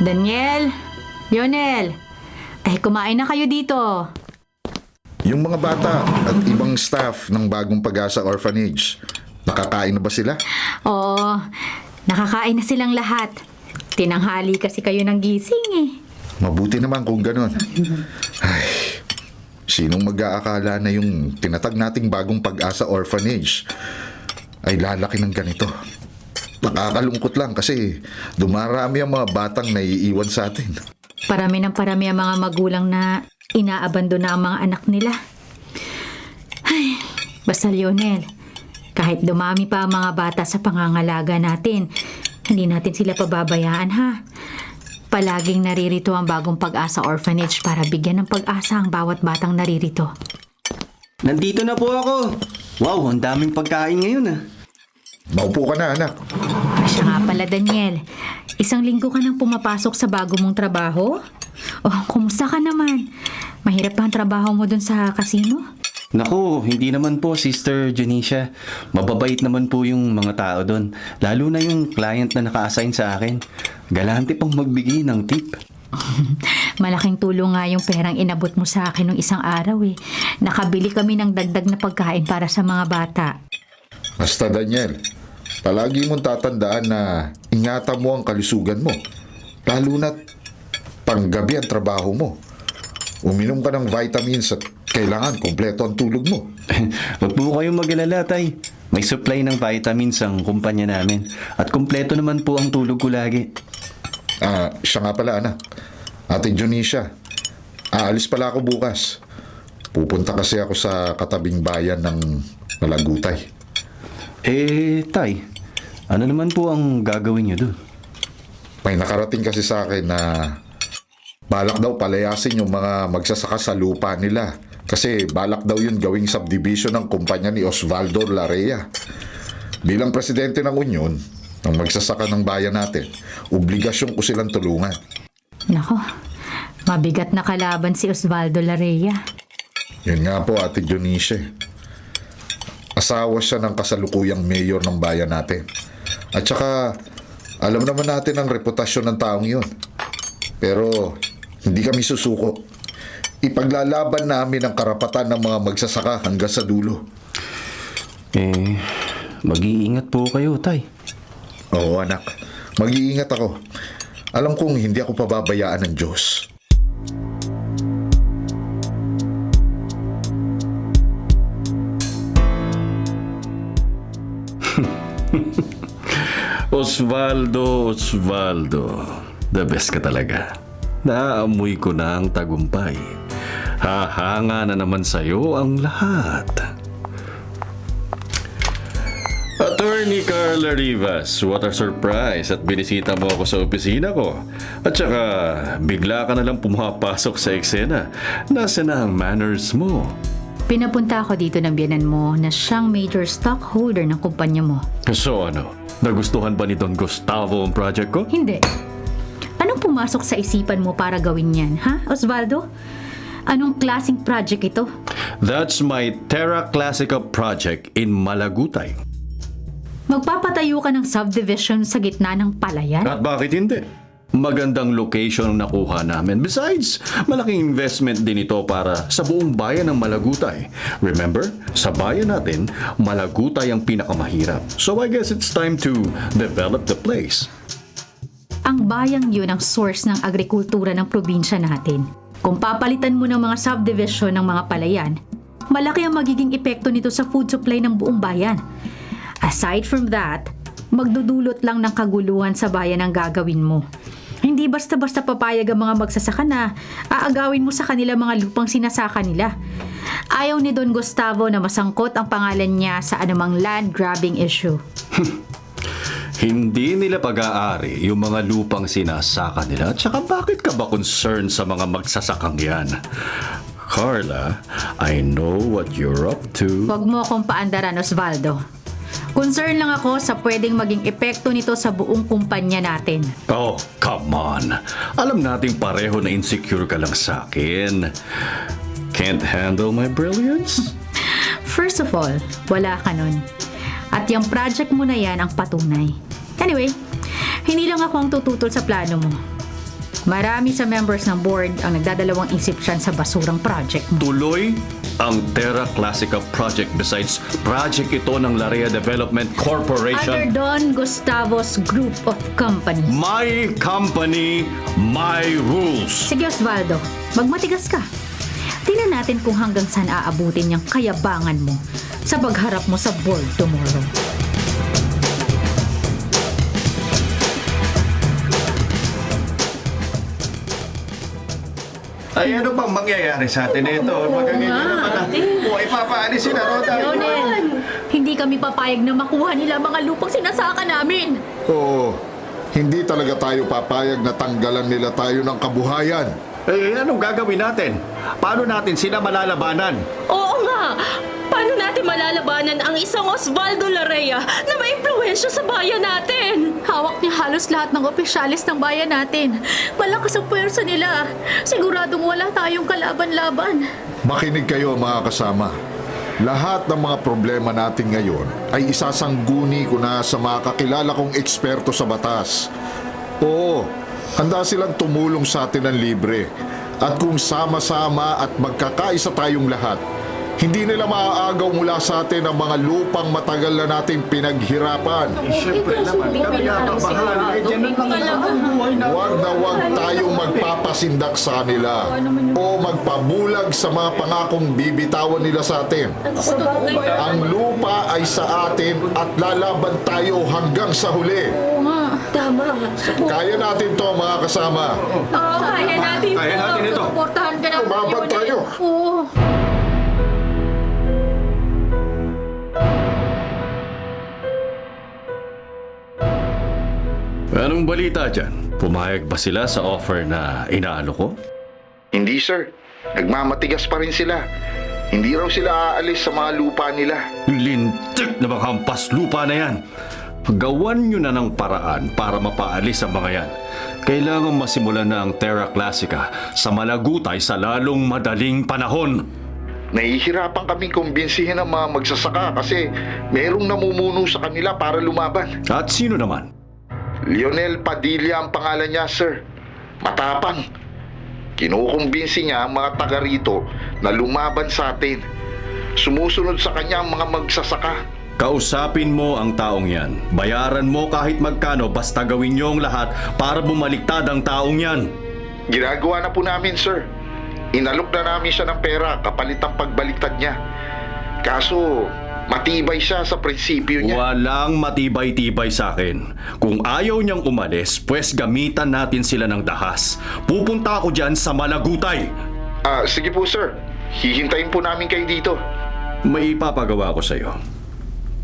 Daniel, Lionel, ay kumain na kayo dito. Yung mga bata at ibang staff ng Bagong Pag-asa Orphanage, nakakain na ba sila? Oo, nakakain na silang lahat. Tinanghali kasi kayo ng gising eh. Mabuti naman kung ganon. Ay, sinong mag-aakala na yung tinatag nating Bagong Pag-asa Orphanage ay lalaki ng ganito? Nakakalungkot lang kasi dumarami ang mga batang naiiwan sa atin. Parami ng parami ang mga magulang na inaabandona ang mga anak nila. Ay, basta Lionel, kahit dumami pa ang mga bata sa pangangalaga natin, hindi natin sila pababayaan ha. Palaging naririto ang Bagong Pag-asa Orphanage para bigyan ng pag-asa ang bawat batang naririto. Nandito na po ako. Wow, ang daming pagkain ngayon ah. Maupo ka na, anak. Siya nga pala, Daniel. Isang linggo ka nang pumapasok sa bago mong trabaho? Oh, kumusta ka naman? Mahirap pa ang trabaho mo dun sa casino? Naku, hindi naman po, Sister Janicia. Mababait naman po yung mga tao doon. Lalo na yung client na naka-assign sa akin. Galante pang magbigay ng tip. Malaking tulong nga yung perang inabot mo sa akin nung isang araw eh. Nakabili kami ng dagdag na pagkain para sa mga bata. Basta Daniel, palagi mong tatandaan na ingatan mo ang kalusugan mo. Lalo na't panggabi ang trabaho mo. Uminom ka ng vitamins at kailangan kompleto ang tulog mo. Huwag po kayong mag-alala, Tay. May supply ng vitamins ang kumpanya namin. At kumpleto naman po ang tulog ko lagi. Siya nga pala, anak. Ate Junicia, aalis pala ako bukas. Pupunta kasi ako sa katabing bayan ng Malagutay. Tay, ano naman po ang gagawin niyo doon? May nakarating kasi sa akin na balak daw palayasin yung mga magsasaka sa lupa nila. Kasi balak daw yun gawing subdivision ng kumpanya ni Osvaldo Larea. Bilang presidente ng Union, ng magsasaka ng bayan natin, obligasyon ko silang tulungan. Nako, mabigat na kalaban si Osvaldo Larea. Yun nga po, Ate Junice. Asawa siya ng kasalukuyang mayor ng bayan natin. At saka, alam naman natin ang reputasyon ng taong yun. Pero, hindi kami susuko. Ipaglalaban namin ang karapatan ng mga magsasaka hanggang sa dulo. Mag-iingat po kayo, Tay. Oo, anak. Mag-iingat ako. Alam kong hindi ako pababayaan ng Diyos. Osvaldo. The best ka talaga. Naamoy ko na ang tagumpay. Hahanga na naman sa'yo ang lahat. Attorney Carla Rivas, what a surprise at binisita mo ako sa opisina ko. At saka, bigla ka na lang pumapasok sa eksena. Nasaan na ang manners mo? Pinapunta ako dito ng biyanan mo na siyang major stockholder ng kumpanya mo. So ano, nagustuhan ba ni Don Gustavo ang project ko? Hindi. Anong pumasok sa isipan mo para gawin yan, ha, Osvaldo? Anong klaseng project ito? That's my Terra Classica project in Malagutay. Magpapatayo ka ng subdivision sa gitna ng palayan? At bakit hindi? Magandang location ang nakuha namin. Besides, malaking investment din ito para sa buong bayan ng Malagutay. Remember, sa bayan natin, Malagutay ang pinakamahirap. So I guess it's time to develop the place. Ang bayang yun ang source ng agrikultura ng probinsya natin. Kung papalitan mo ng mga subdivision ng mga palayan, malaki ang magiging epekto nito sa food supply ng buong bayan. Aside from that, magdudulot lang ng kaguluhan sa bayan ang gagawin mo. Hindi basta-basta papayag ang mga magsasaka na aagawin mo sa kanila mga lupang sinasaka nila. Ayaw ni Don Gustavo na masangkot ang pangalan niya sa anumang land grabbing issue. Hindi nila pag-aari yung mga lupang sinasaka nila. Tsaka bakit ka ba concerned sa mga magsasakang yan? Carla, I know what you're up to. Huwag mo akong paandaran, Osvaldo. Concern lang ako sa pwedeng maging epekto nito sa buong kumpanya natin. Oh, come on. Alam nating pareho na insecure ka lang sa akin. Can't handle my brilliance? First of all, wala ka nun. At yung project mo na yan ang patunay. Anyway, hindi lang ako ang tututol sa plano mo. Marami sa members ng board ang nagdadalawang isip dyan sa basurang project mo. Tuloy ang Terra Classica Project. Besides, project ito ng Larea Development Under Corporation. Don Gustavo's group of companies. My company, my rules. Sige Osvaldo, magmatigas ka. Tingnan natin kung hanggang saan aabutin niyang kayabangan mo sa pagharap mo sa board tomorrow. Ay, ano bang mangyayari sa atin ito? Magaganyan naman na. O, ipapaalis sila, Roda. Lionel, hindi kami papayag na makuha nila mga lupang sinasaka namin. Oo, hindi talaga tayo papayag na tanggalan nila tayo ng kabuhayan. Eh, anong gagawin natin? Paano natin sila malalabanan? Oo nga! Paano natin malalabanan ang isang Osvaldo Larea na may impluwensya sa bayan natin? Hawak niya halos lahat ng opisyalis ng bayan natin. Malakas ang puwersa nila. Siguradong wala tayong kalaban-laban. Makinig kayo mga kasama. Lahat ng mga problema natin ngayon ay isasangguni ko na sa mga kakilala kong eksperto sa batas. Oo, handa silang tumulong sa atin ng libre. At kung sama-sama at magkakaisa tayong lahat, hindi nila maaagaw mula sa atin ang mga lupang matagal na nating pinaghirapan. Siyempre naman, kami nga babahala. Huwag na huwag tayong magpapasindak sa kanila o magpabulag sa mga pangakong bibitawan nila sa atin. Ang lupa ay sa atin at lalaban tayo hanggang sa huli. Tama. Kaya natin to mga kasama. Oo, kaya natin Kaya natin ito. Suportahan ka namin. Umaban tayo. Oo. Anong balita dyan? Pumayag ba sila sa offer na inaano ko? Hindi sir, nagmamatigas pa rin sila. Hindi raw sila aalis sa mga lupa nila. Lintik na bang hampas lupa na yan. Gawan nyo na ng paraan para mapaalis ang mga yan. Kailangan masimulan na ang Terra Classica sa Malagutay sa lalong madaling panahon. Nahihirapan kaming kumbinsihin ang mga magsasaka kasi merong namumuno sa kanila para lumaban. At sino naman? Lionel Padilla ang pangalan niya, sir. Matapang. Kinukumbinsi niya ang mga taga rito na lumaban sa atin. Sumusunod sa kanya ang mga magsasaka. Kausapin mo ang taong yan. Bayaran mo kahit magkano basta gawin niyo ang lahat para bumaliktad ang taong yan. Ginagawa na po namin, sir. Inalok na namin siya ng pera kapalit ang pagbaliktad niya. Kaso, matibay siya sa prinsipyo niya. Walang matibay-tibay sa akin. Kung ayaw niyang umalis, pues gamitan natin sila ng dahas. Pupunta ako dyan sa Malagutay. Sige po, sir. Hihintayin po namin kayo dito. May ipapagawa ko sa'yo.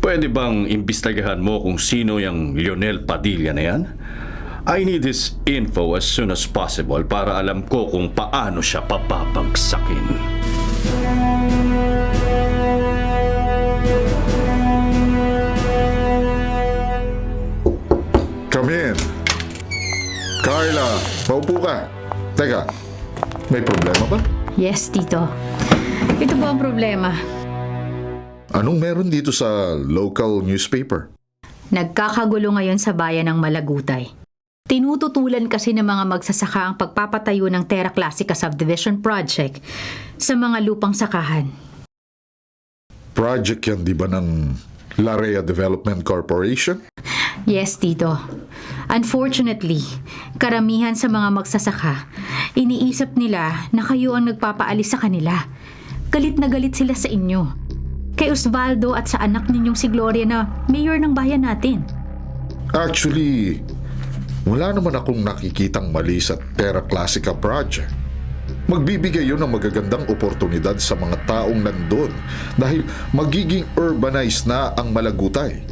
Pwede bang imbestigahan mo kung sino yung Lionel Padilla na yan? I need his info as soon as possible para alam ko kung paano siya papabagsakin. Come in. Carla, maupo ka. Teka, may problema ba? Yes, Tito. Ito po ang problema. Anong meron dito sa local newspaper? Nagkakagulo ngayon sa bayan ng Malagutay. Tinututulan kasi ng mga magsasaka ang pagpapatayo ng Terra Classica Subdivision Project sa mga lupang sakahan. Project yan, di ba, ng Larea Development Corporation? Yes, Tito. Unfortunately, karamihan sa mga magsasaka, iniisip nila na kayo ang nagpapaalis sa kanila. Galit na galit sila sa inyo. Kay Osvaldo at sa anak ninyong si Gloria na mayor ng bayan natin. Actually, wala naman akong nakikitang mali sa Terra Classica Project. Magbibigay yun ng magagandang oportunidad sa mga taong nandun dahil magiging urbanized na ang Malagutay.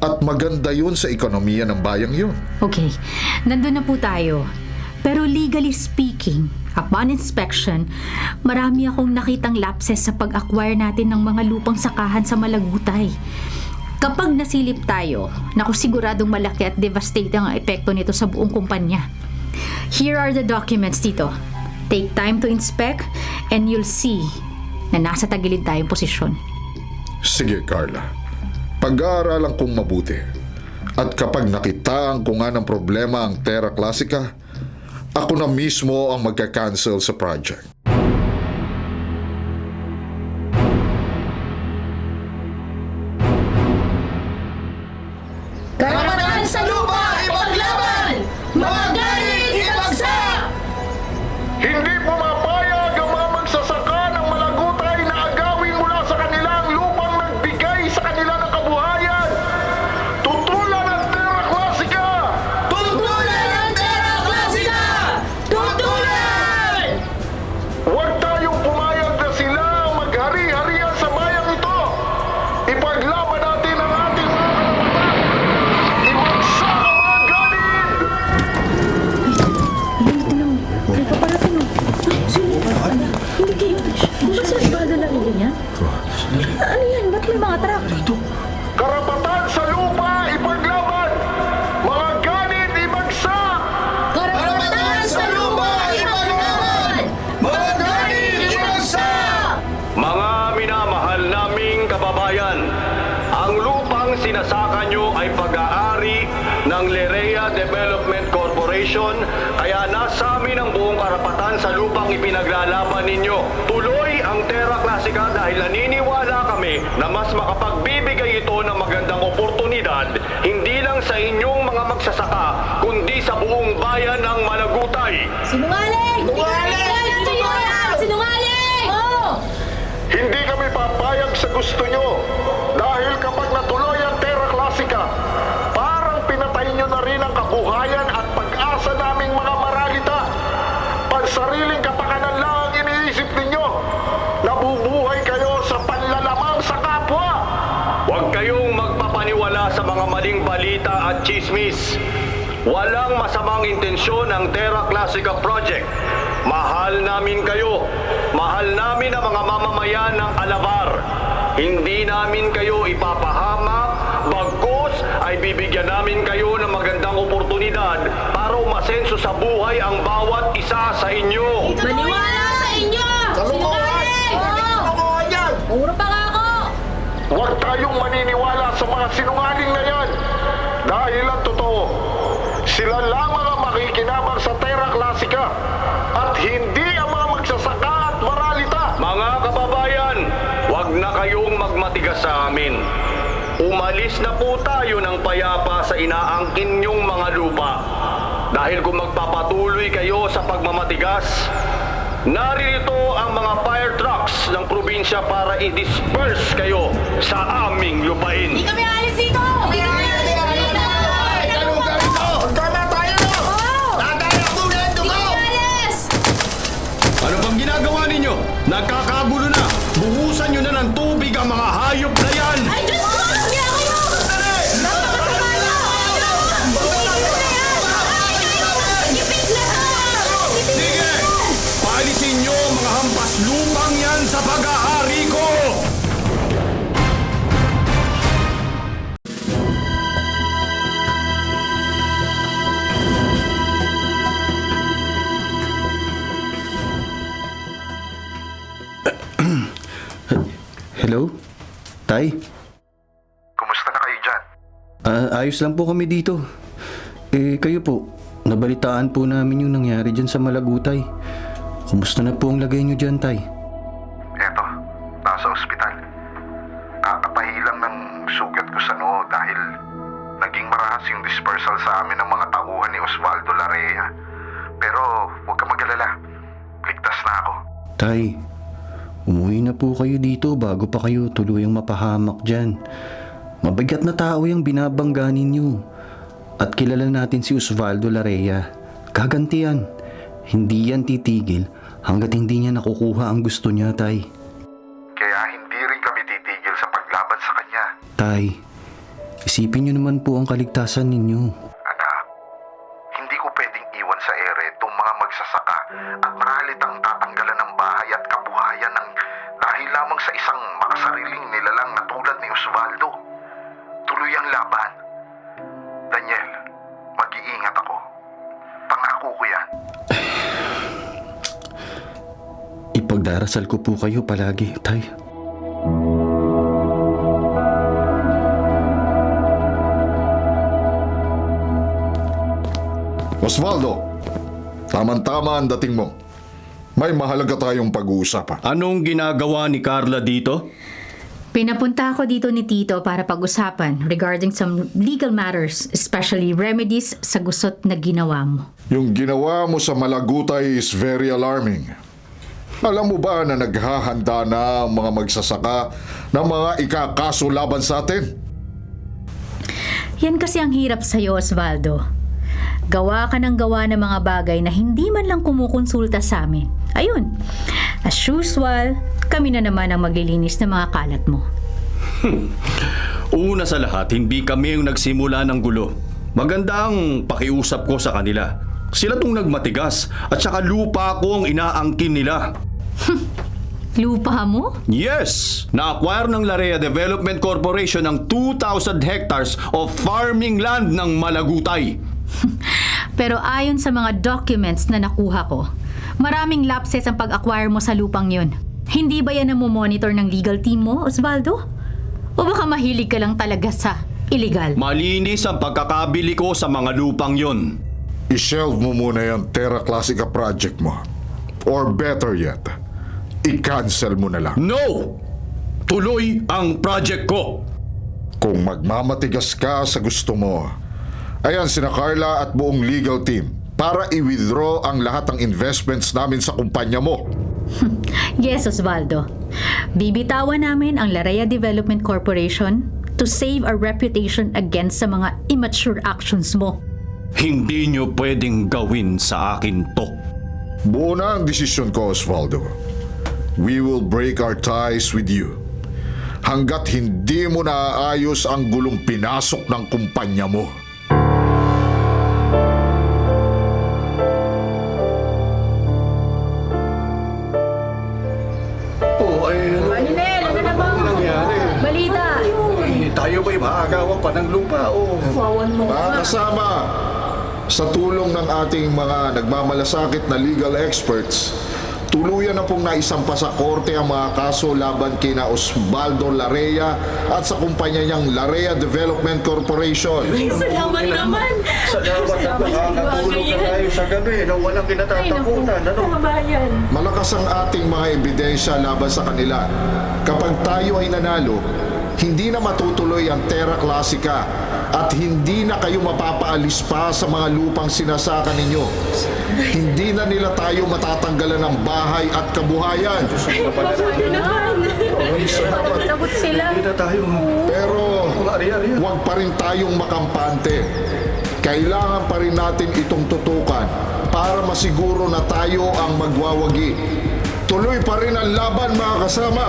At maganda yun sa ekonomiya ng bayang yun. Okay, nandun na po tayo. Pero legally speaking, upon inspection, marami akong nakitang lapses sa pag-acquire natin ng mga lupang sakahan sa Malagutay. Kapag nasilip tayo, naku siguradong malaki at devastating ang epekto nito sa buong kumpanya. Here are the documents, Tito. Take time to inspect and you'll see na nasa tagilid tayong posisyon. Sige, Carla. Pag-aaralan kong mabuti. At kapag nakitaan ko nga ng problema ang Terra Classica, ako na mismo ang magka-cancel sa project. Karapatan sa lupa, ipaglaban! Mga galit, ibagsak! Hindi pumapayag ang mga magsasaka ng Malagutay na agawin mula sa kanilang lupang nagbigay sa kanila ng kabuhayan. Tutulan ang Terra Classica! Tutulan ang Terra Classica! Tutulan! Huwag tayong pumayag na sila ang maghari-harian sa bayang ito. Ipaglaban natin ang ating mga karapatan. Ibagsak ang mga ganid! Ano yan? Ba't may mga truck? Karapatan sa lupa, ipaglaban! Mga ganid, ibagsak! Karapatan sa lupa, ipaglaban! Mga galit, ibagsak! Mga minamahal naming kababayan, ang lupang sinasaka nyo ay pag-aari ng Lerea Development Corporation, kaya nasa amin ang buong karapatan sa lupang ipinaglalaban ninyo. Tuloy ang Terra Classica dahil naniniwala kami na mas makapagbibigay ito ng magandang oportunidad hindi lang sa inyong mga magsasaka, kundi sa buong bayan ng Malagutay. Sinungaling! Sinungaling! Sinungaling! Oo! Hindi kami papayag sa gusto nyo dahil kapag natuloy ang Terra Classica, parang pinatay nyo na rin ang kabuhayan at pag-asa naming mga maralita. Pansariling kapakanan lang ang iniisip ninyo. Nabubuhay kayo sa panlalamang sa kapwa. Huwag kayong magpapaniwala sa mga maling balita at chismis. Walang masamang intensyon ang Terra Classica Project. Mahal namin kayo. Mahal namin ang mga mamamayan ng Alabar. Hindi namin kayo ipapahamak, bagkus ay bibigyan namin kayo ng magandang oportunidad para umasenso sa buhay ang bawat isa sa inyo. Maniwala sa inyo! Sinungaling! Oo! Puro pa nga ako! Huwag tayong maniniwala sa mga sinungaling na yan. Dahil ang totoo, sila lamang ang makikinabang sa Terra Classica at hindi ang mga magsasaka at maralita. Mga kababayan, huwag na kayong magmatigas sa amin. Umalis na po tayo ng payapa sa inaangkin niyong mga lupa. Dahil kung magpapatuloy kayo sa pagmamatigas, naririto ang mga fire trucks ng probinsya para i-disperse kayo sa aming lupain. Hindi kami alis dito! Hindi kami alis dito! Ano bang ginagawa ninyo? Nagkakagulo na! Buhusan nyo na ng tubig ang mga hayop na yan! Ay, Diyos ko! Hindi ako yun! Napakasama niyo! Ipigil na yan! Ipig lahat! Sige! Paalisin nyo ang mga hampas lupang yan sa pag-aari ko! Hello? Tay? Kumusta na kayo dyan? Ayos lang po kami dito. Kayo po, nabalitaan po namin yung nangyari dyan sa Malagutay. Kumusta na po ang lagay nyo dyan, Tay? Eto, nasa ospital. Kakapahilang ng sugat ko sa noo dahil naging marahas yung dispersal sa amin ng mga tauhan ni Osvaldo Larea. Pero huwag ka mag-alala. Ligtas na ako. Tay, umuwi na po kayo dito bago pa kayo tuluyang mapahamak dyan. Mabigat na tao yung binabangganin nyo. At kilala natin si Osvaldo Larea. Gagantiyan. Hindi yan titigil hanggat hindi niya nakukuha ang gusto niya, Tay. Kaya hindi rin kami titigil sa paglaban sa kanya. Tay, isipin nyo naman po ang kaligtasan ninyo. Anak, hindi ko pwedeng iwan sa ere itong mga magsasaka at maralitang tatanggalan ng bahay at kabuhayan ng dahil lamang sa isang makasariling nilalang na tulad ni Osvaldo. Tuloy ang laban. Daniel, mag-iingat ako. Pangako ko yan. Ipagdarasal ko po kayo palagi, Tay. Osvaldo, Tama-tama ang dating mo. May mahalaga tayong pag-uusapan. Anong ginagawa ni Carla dito? Pinapunta ako dito ni Tito para pag-usapan regarding some legal matters, especially remedies sa gusot na ginawa mo. Yung ginawa mo sa Malagutay is very alarming. Alam mo ba na naghahanda na ang mga magsasaka ng mga ikakaso laban sa atin? Yan kasi ang hirap sa'yo, Osvaldo. Gawa ka ng gawa ng mga bagay na hindi man lang kumukonsulta sa amin. Ayun, as usual, kami na naman ang maglilinis ng mga kalat mo. Una sa lahat, hindi kami yung nagsimula ng gulo. Magandang pakiusap ko sa kanila. Sila tong nagmatigas at saka lupa ko ang inaangkin nila. Lupa mo? Yes! Na-acquire ng Larea Development Corporation ang 2,000 hectares of farming land ng Malagutay. Pero ayon sa mga documents na nakuha ko, maraming lapses ang pag-acquire mo sa lupang yun. Hindi ba yan ang monitor ng legal team mo, Osvaldo? O baka mahilig ka lang talaga sa illegal? Malinis ang pagkakabili ko sa mga lupang yon. I-shelve mo muna yung Terra Classica project mo. Or better yet, i-cancel mo na lang. No! Tuloy ang project ko! Kung magmamatigas ka sa gusto mo, ayan sina Carla at buong legal team para i-withdraw ang lahat ng investments namin sa kumpanya mo. Yes, Osvaldo. Bibitawan namin ang Larea Development Corporation to save our reputation against sa mga immature actions mo. Hindi nyo pwedeng gawin sa akin to. Buo na ang desisyon ko, Osvaldo. We will break our ties with you. Hanggat hindi mo naaayos ang gulong pinasok ng kumpanya mo. Oh, ay, Maninel, ano na ba? nangyari? Balita! Tayo ba'y maagawan pa ng lupa? Mga kasama, sa tulong ng ating mga nagmamalasakit na legal experts, tuluyan na pong naisampa sa korte ang mga kaso laban kina Osvaldo Larea at sa kumpanya niyang Larea Development Corporation. Salamat naman! Salamat na makakatulog na tayo sa gabi na walang kinatatakutan. Ano? Kabayan! Malakas ang ating mga ebidensya laban sa kanila. Kapag tayo ay nanalo, hindi na matutuloy ang Terra Classica at hindi na kayo mapapaalis pa sa mga lupang sinasaka ninyo. Hindi na nila tayo matatanggalan ng bahay at kabuhayan. Mabuti naman! Takot sila. Hindi na tayo. Pero Ari-ari. huwag pa rin tayong makampante. Kailangan pa rin natin itong tutukan para masiguro na tayo ang magwawagi. Tuloy pa rin ang laban, mga kasama.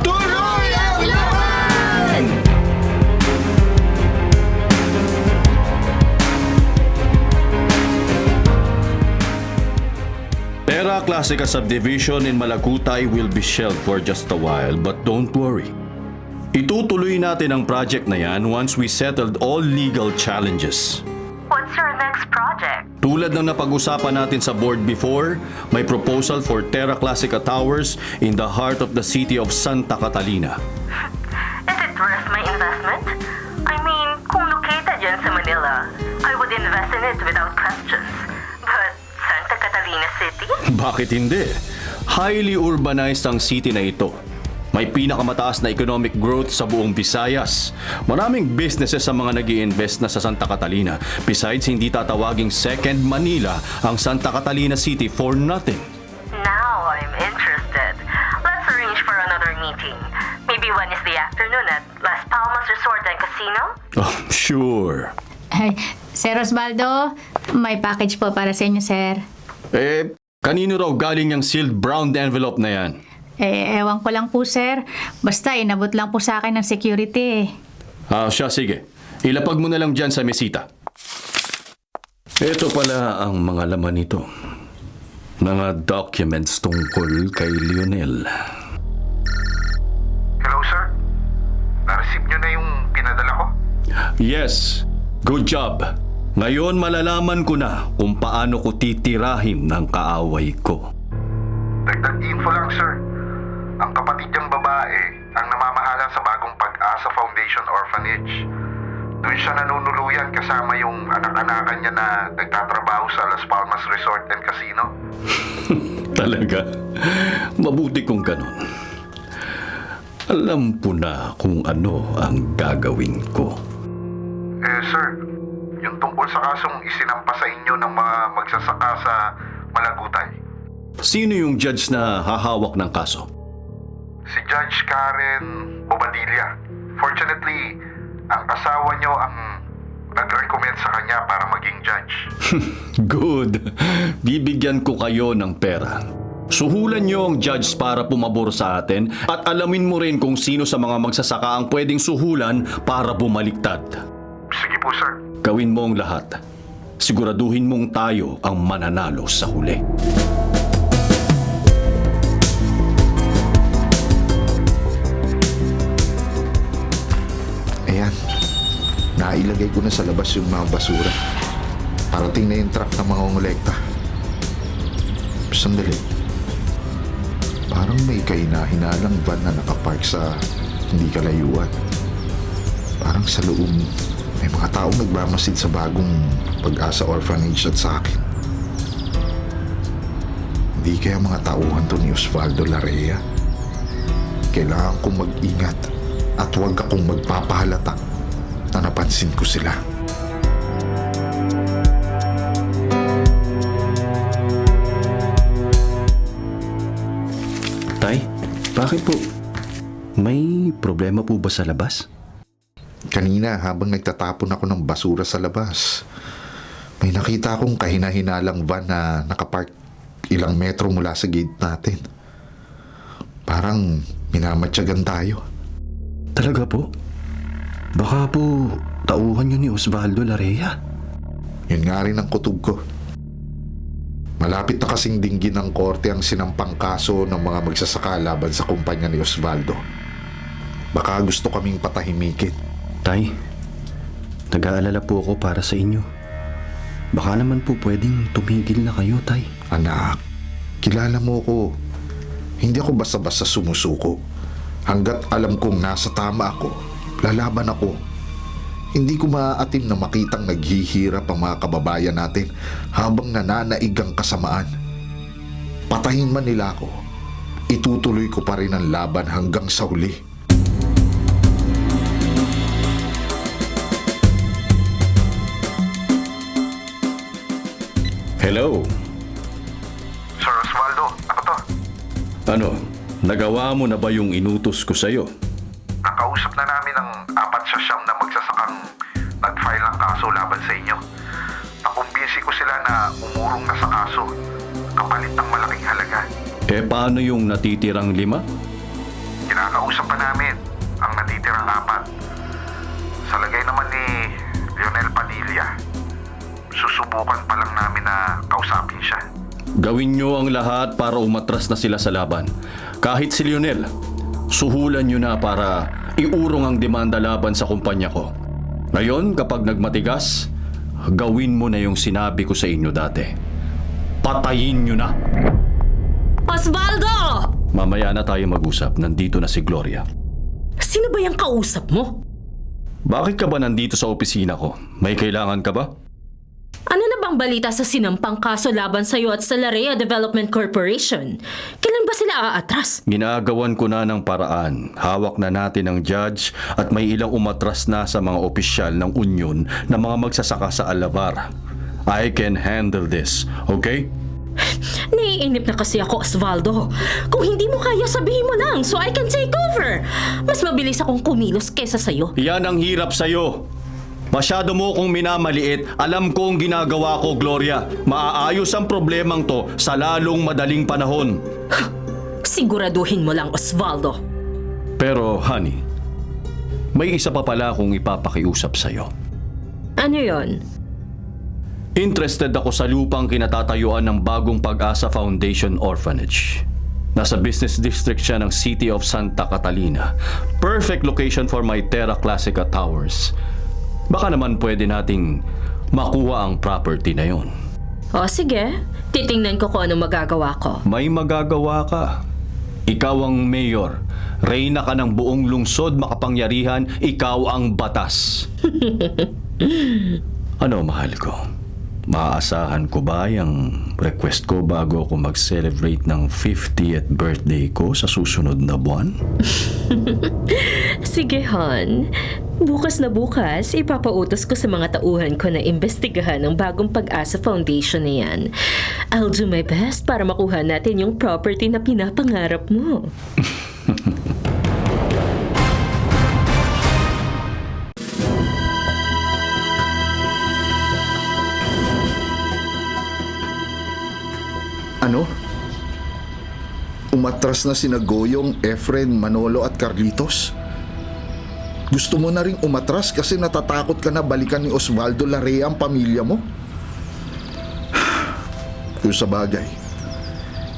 Tuloy ang laban! Terra Classica subdivision in Malagutay will be shelved for just a while, but don't worry. Itutuloy natin ang project na yan once we settled all legal challenges. What's your next project? Tulad ng napag-usapan natin sa board before, may proposal for Terra Classica Towers in the heart of the city of Santa Catalina. Is it worth my investment? I mean, kung located yan sa Manila, I would invest in it without questions. But Santa Catalina City? Bakit hindi? Highly urbanized ang city na ito. May pinakamataas na economic growth sa buong Visayas. Maraming businesses sa mga nag-i-invest na sa Santa Catalina. Besides, hindi tatawaging second Manila ang Santa Catalina City for nothing. Now I'm interested. Let's arrange for another meeting. Maybe Wednesday afternoon at Las Palmas Resort and Casino? Oh, sure. Ay, Sir Osvaldo, may package po para sa inyo, sir. Kanino raw galing yung sealed brown envelope na yan? Ewan ko lang po, sir. Basta inabot lang po sa akin ng security. Siya, sige. Ilapag mo na lang dyan sa mesita. Ito pala ang mga laman nito. Mga documents tungkol kay Lionel. Hello, sir. Na-receive nyo na yung pinadala ko? Yes, good job. Ngayon malalaman ko na kung paano ko titirahin ng kaaway ko. Dagdag info lang, sir. Ang kapatid niyang babae ang namamahala sa bagong Pag-asa Foundation Orphanage. Doon siya nanunuluyan kasama yung anak-anakan niya na nagtatrabaho sa Las Palmas Resort and Casino. Talaga? Mabuti kung ganun. Alam ko na kung ano ang gagawin ko. Sir, yung tungkol sa kasong isinampa sa inyo ng mga magsasaka sa Malagutay. Sino yung judge na hahawak ng kaso? Si Judge Karen Bobadilla. Fortunately, ang asawa niyo ang nag-recommend sa kanya para maging judge. Good. Bibigyan ko kayo ng pera. Suhulan niyo ang judge para pumabor sa atin at alamin mo rin kung sino sa mga magsasaka ang pwedeng suhulan para bumaliktad. Sige po, sir. Gawin mo ang lahat. Siguraduhin mong tayo ang mananalo sa huli. Ayan. Nailagay ko na sa labas yung mga basura. Parating na yung truck ng mga ngolekta. Sandali. Parang may kahina-hinalang van na nakapark sa hindi kalayuan. Parang sa loob may mga taong nagmamasid sa bagong Pag-asa Orphanage at sa akin. Hindi kaya mga tauhan to ni Osvaldo Larea? Kailangan kong mag-ingat at huwag akong magpapahalata na napansin ko sila. Tay, bakit po? May problema po ba sa labas? Kanina habang nagtatapon ako ng basura sa labas, may nakita akong kahina-hinalang van na nakapark ilang metro mula sa gate natin. Parang minamatyagan tayo. Talaga po? Baka po tauhan yun ni Osvaldo Larea. Yun nga rin ang kutob ko. Malapit na kasing dinggin ng korte ang sinampang kaso ng mga magsasaka laban sa kumpanya ni Osvaldo. Baka gusto kaming patahimikin. Tay, nag-aalala po ako para sa inyo. Baka naman po pwedeng tumigil na kayo, Tay. Anak, kilala mo ko. Hindi ako basta-basta sumusuko. Hanggat alam kong nasa tama ako, lalaban ako. Hindi ko maaatim na makitang naghihirap ang mga kababayan natin habang nananaig ang kasamaan. Patayin man nila ako, itutuloy ko pa rin ang laban hanggang sa huli. Hello? Sir Osvaldo, ako to. Ano, nagawa mo na ba yung inutos ko sa'yo? Nakausap na namin ang 4 sa 9 na magsasakang nag-file ng kaso laban sa inyo. Nakumbinsi ko sila na umurong na sa kaso, kapalit ng malaking halaga. Eh paano yung natitirang 5? Kinakausap pa namin ang natitirang 4. Sa lagay naman ni Lionel Padilla, susubukan pa lang namin na kausapin siya. Gawin nyo ang lahat para umatras na sila sa laban. Kahit si Lionel, suhulan nyo na para iurong ang demanda laban sa kumpanya ko. Ngayon, kapag nagmatigas, gawin mo na yung sinabi ko sa inyo dati. Patayin nyo na! Osvaldo! Mamaya na tayo mag-usap. Nandito na si Gloria. Sino ba yung kausap mo? Bakit ka ba nandito sa opisina ko? May kailangan ka ba? Ano na bang balita sa sinampang kaso laban sa'yo at sa Larea Development Corporation? Kailan ba sila aatras? Ginagawan ko na ng paraan. Hawak na natin ang judge at may ilang umatras na sa mga opisyal ng union na mga magsasaka sa Alabar. I can handle this, okay? Naiinip na kasi ako, Osvaldo. Kung hindi mo kaya, sabihin mo lang so I can take over. Mas mabilis akong kumilos kesa sa'yo. Yan ang hirap sa'yo. Masyado mo kong minamaliit. Alam ko ang ginagawa ko, Gloria. Maaayos ang problemang to sa lalong madaling panahon. Siguraduhin mo lang, Osvaldo. Pero, honey, may isa pa pala akong ipapakiusap sa'yo. Ano yon? Interested ako sa lupang kinatatayuan ng bagong Pag-asa Foundation Orphanage. Nasa business district siya ng City of Santa Catalina. Perfect location for my Terra Classica Towers. Baka naman pwede nating makuha ang property na yon. O sige, titingnan ko kung ano magagawa ko. May magagawa ka. Ikaw ang mayor. Reyna ka ng buong lungsod, makapangyarihan. Ikaw ang batas. Ano, mahal ko? Maaasahan ko ba yung request ko bago ako mag-celebrate ng 50th birthday ko sa susunod na buwan? Sige, hon. Bukas na bukas, ipapautos ko sa mga tauhan ko na imbestigahan ang bagong Pag-asa Foundation na yan. I'll do my best para makuha natin yung property na pinapangarap mo. Ano? Umatras na sina Goyong, Efren, Manolo at Carlitos? Gusto mo na rin umatras kasi natatakot ka na balikan ni Osvaldo Larea ang pamilya mo? Kung sa bagay,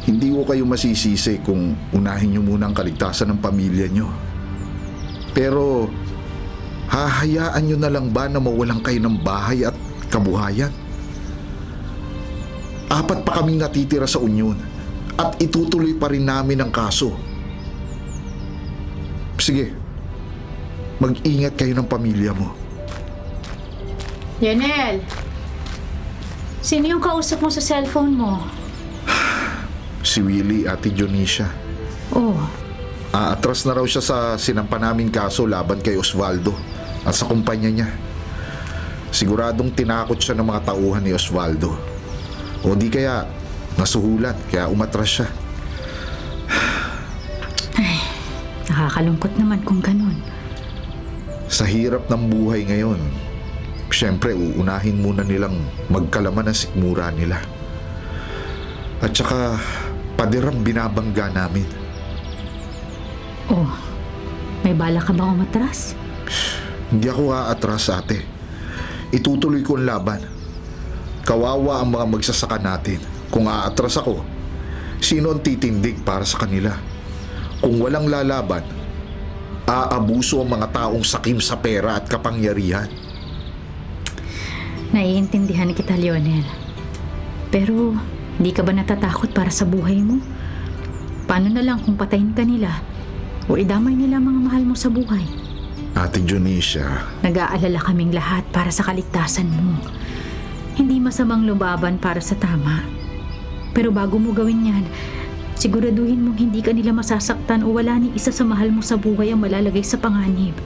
hindi ko kayo masisisi kung unahin niyo muna ang kaligtasan ng pamilya niyo. Pero, hahayaan niyo na lang ba na mawalan kayo ng bahay at kabuhayan? 4 pa kaming natitira sa Union at itutuloy pa rin namin ang kaso. Sige, mag-ingat kayo ng pamilya mo. Lionel! Sino yung kausap mo sa cellphone mo? Si Willie, Ate Dionisia. Oh, Atras na raw siya sa sinampa naming kaso laban kay Osvaldo at sa kumpanya niya. Siguradong tinakot siya ng mga tauhan ni Osvaldo. O di kaya nasuhulan kaya umatras siya. nakakalungkot naman kung ganun. Sa hirap ng buhay ngayon, syempre uunahin muna nilang magkalaman ang sikmura nila. At saka padirang binabangga namin. Oh, may bala ka bang umatras? Hindi ako aatras, ate. Itutuloy ko ang laban. Kawawa ang mga magsasaka natin. Kung aatras ako, sino ang titindig para sa kanila? Kung walang lalaban, aabuso ang mga taong sakim sa pera at kapangyarihan. Naiintindihan kita, Lionel. Pero, hindi ka ba natatakot para sa buhay mo? Paano na lang kung patayin ka nila o idamay nila ang mga mahal mo sa buhay? Ate Dionisia, Nag-aalala kaming lahat para sa kaligtasan mo. Hindi masamang lumaban para sa tama. Pero bago mo gawin yan, siguraduhin mong hindi ka nila masasaktan o wala ni isa sa mahal mo sa buhay ang malalagay sa panganib.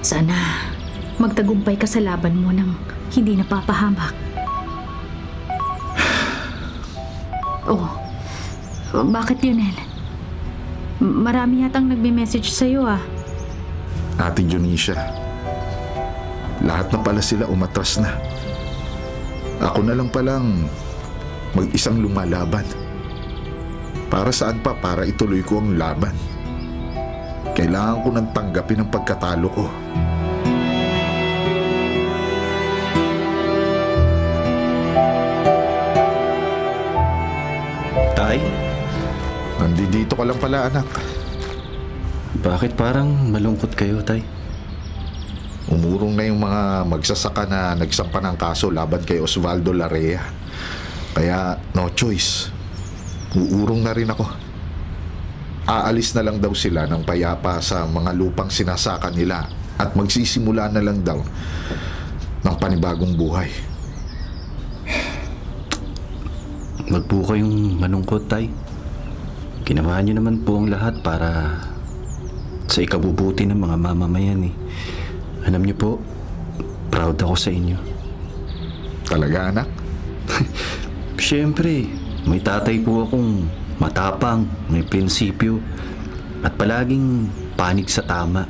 Sana magtagumpay ka sa laban mo nang hindi napapahamak. Oh, bakit Lionel? Marami yatang nagme-message sa'yo ah. Ate Dionisia, lahat na pala sila umatras na. Ako na lang palang mag-isang lumalaban. Para saan pa para ituloy ko ang laban? Kailangan ko nang tanggapin ang pagkatalo ko. Tay? Nandito ka lang pala, anak. Bakit parang malungkot kayo, Tay? Umurong na yung mga magsasaka na nagsampa ng kaso laban kay Osvaldo Larea. Kaya no choice. Uurong na rin ako. Aalis na lang daw sila ng payapa sa mga lupang sinasaka nila at magsisimula na lang daw ng panibagong buhay. Wag po kayong malungkot, Tay. Ginawa niyo naman po ang lahat para sa ikabubuti ng mga mamamayan eh. Alam niyo po, proud ako sa inyo. Talaga, anak? Siyempre, may tatay po akong matapang, may prinsipyo, at palaging panig sa tama.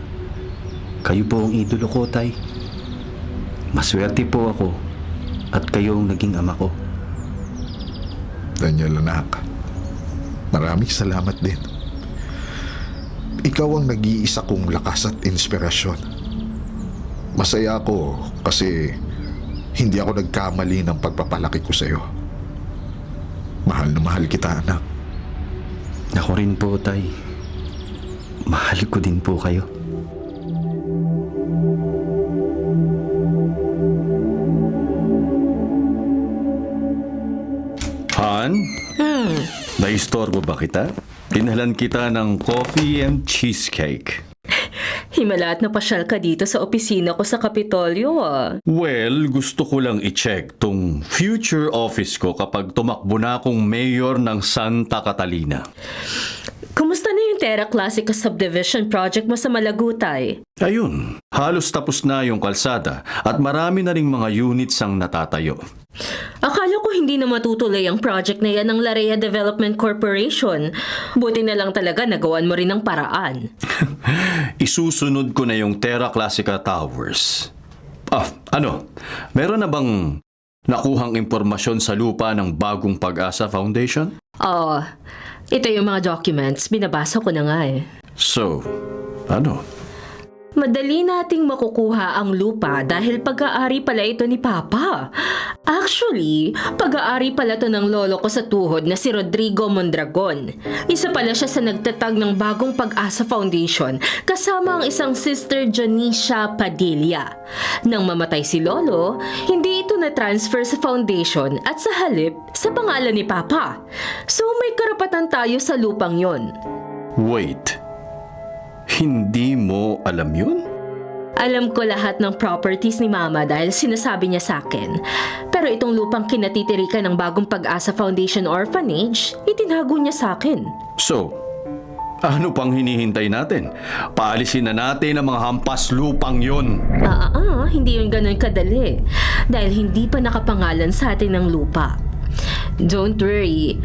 Kayo po ang idolo ko, Tay. Maswerte po ako at kayo ang naging ama ko. Daniel, anak. Maraming salamat din. Ikaw ang nag-iisa kong lakas at inspirasyon. Masaya ako kasi hindi ako nagkamali ng pagpapalaki ko sa'yo. Mahal na mahal kita, anak. Ako rin po, Tay. Mahal ko din po kayo. Han? Naistorbo ba kita? Dinhalan kita ng coffee and cheesecake. Himala at napasyal ka dito sa opisina ko sa Kapitolyo ah. Well, gusto ko lang i-check tong future office ko kapag tumakbo na akong mayor ng Santa Catalina. Kumusta na yung Terra Classica Subdivision project mo sa Malagutay? Ayun, halos tapos na yung kalsada at marami na ring mga units ang natatayo. Akala ko hindi na matutuloy ang project na yan ng Larea Development Corporation. Buti na lang talaga nagawan mo rin ng paraan. Isusunod ko na yung Terra Classica Towers. Meron na bang nakuhang impormasyon sa lupa ng Bagong Pag-asa Foundation? Oo, ito yung mga documents. Binabasa ko na nga eh. So, Madali nating makukuha ang lupa dahil pag-aari pala ito ni Papa. Actually, pag-aari pala to ng lolo ko sa tuhod na si Rodrigo Mondragon. Isa pala siya sa nagtatag ng Bagong Pag-asa Foundation kasama ang isang sister Janicia Padilla. Nang mamatay si lolo, hindi ito na-transfer sa foundation at sa halip sa pangalan ni Papa. So may karapatan tayo sa lupang yon. Wait. Hindi mo alam yun? Alam ko lahat ng properties ni Mama dahil sinasabi niya sa akin. Pero itong lupang kinatitirikan ng Bagong Pag-asa Foundation Orphanage, itinago niya sa akin. So, ano pang hinihintay natin? Paalisin na natin ang mga hampas lupang yun. Hindi yun ganun kadali. Dahil hindi pa nakapangalan sa atin ng lupa. Don't worry.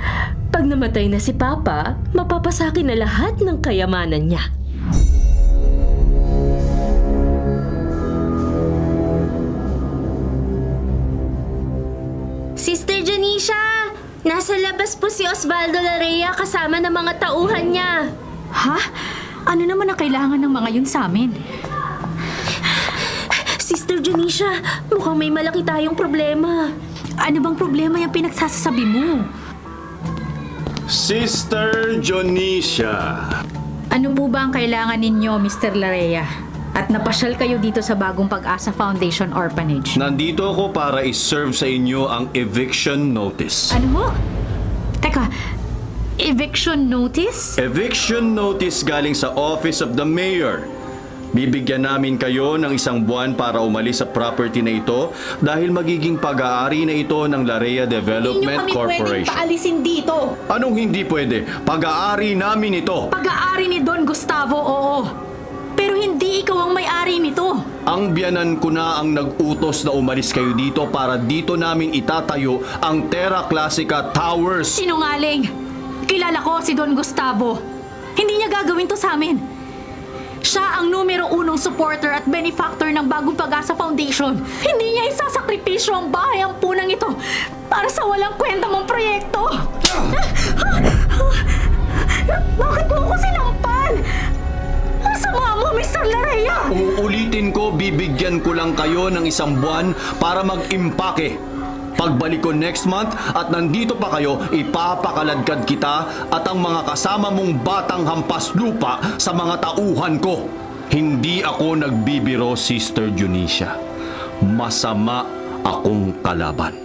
Pag namatay na si Papa, mapapasakin na lahat ng kayamanan niya. Sister Janicia! Nasa labas po si Osvaldo Larea kasama ng mga tauhan niya. Ha? Ano naman ang kailangan ng mga yun sa amin? Sister Janicia, mukhang may malaki tayong problema. Ano bang problema yung pinagsasabi mo? Sister Jonicia. Ano po ba ang kailangan ninyo, Mr. Larea? At napasyal kayo dito sa Bagong Pag-asa Foundation Orphanage. Nandito ako para i-serve sa inyo ang eviction notice. Ano mo? Teka, eviction notice? Eviction notice galing sa Office of the Mayor. Bibigyan namin kayo ng 1 buwan para umalis sa property na ito dahil magiging pag-aari na ito ng Larea Development Corporation. paalisin dito. Anong hindi pwede? Pag-aari namin ito. Pag-aari ni Don Gustavo, oo. Pero hindi ikaw ang may-ari nito. Ang biyanan ko na ang nag-utos na umalis kayo dito para dito namin itatayo ang Terra Classica Towers. Sinungaling. Kilala ko si Don Gustavo. Hindi niya gagawin to sa amin. Siya ang numero 1 supporter at benefactor ng Bagong Pag-asa Foundation. Hindi niya isasakripisyo ang bahay ang punang ito para sa walang kwenta mong proyekto. Bakit mo ko sinampal? Ang sama mo, Mr. Larea! Uulitin ko, bibigyan ko lang kayo ng 1 buwan para mag-impake. Pagbalik ko next month at nandito pa kayo, ipapakaladkad kita at ang mga kasama mong batang hampas lupa sa mga tauhan ko. Hindi ako nagbibiro, Sister Jonicia. Masama akong kalaban.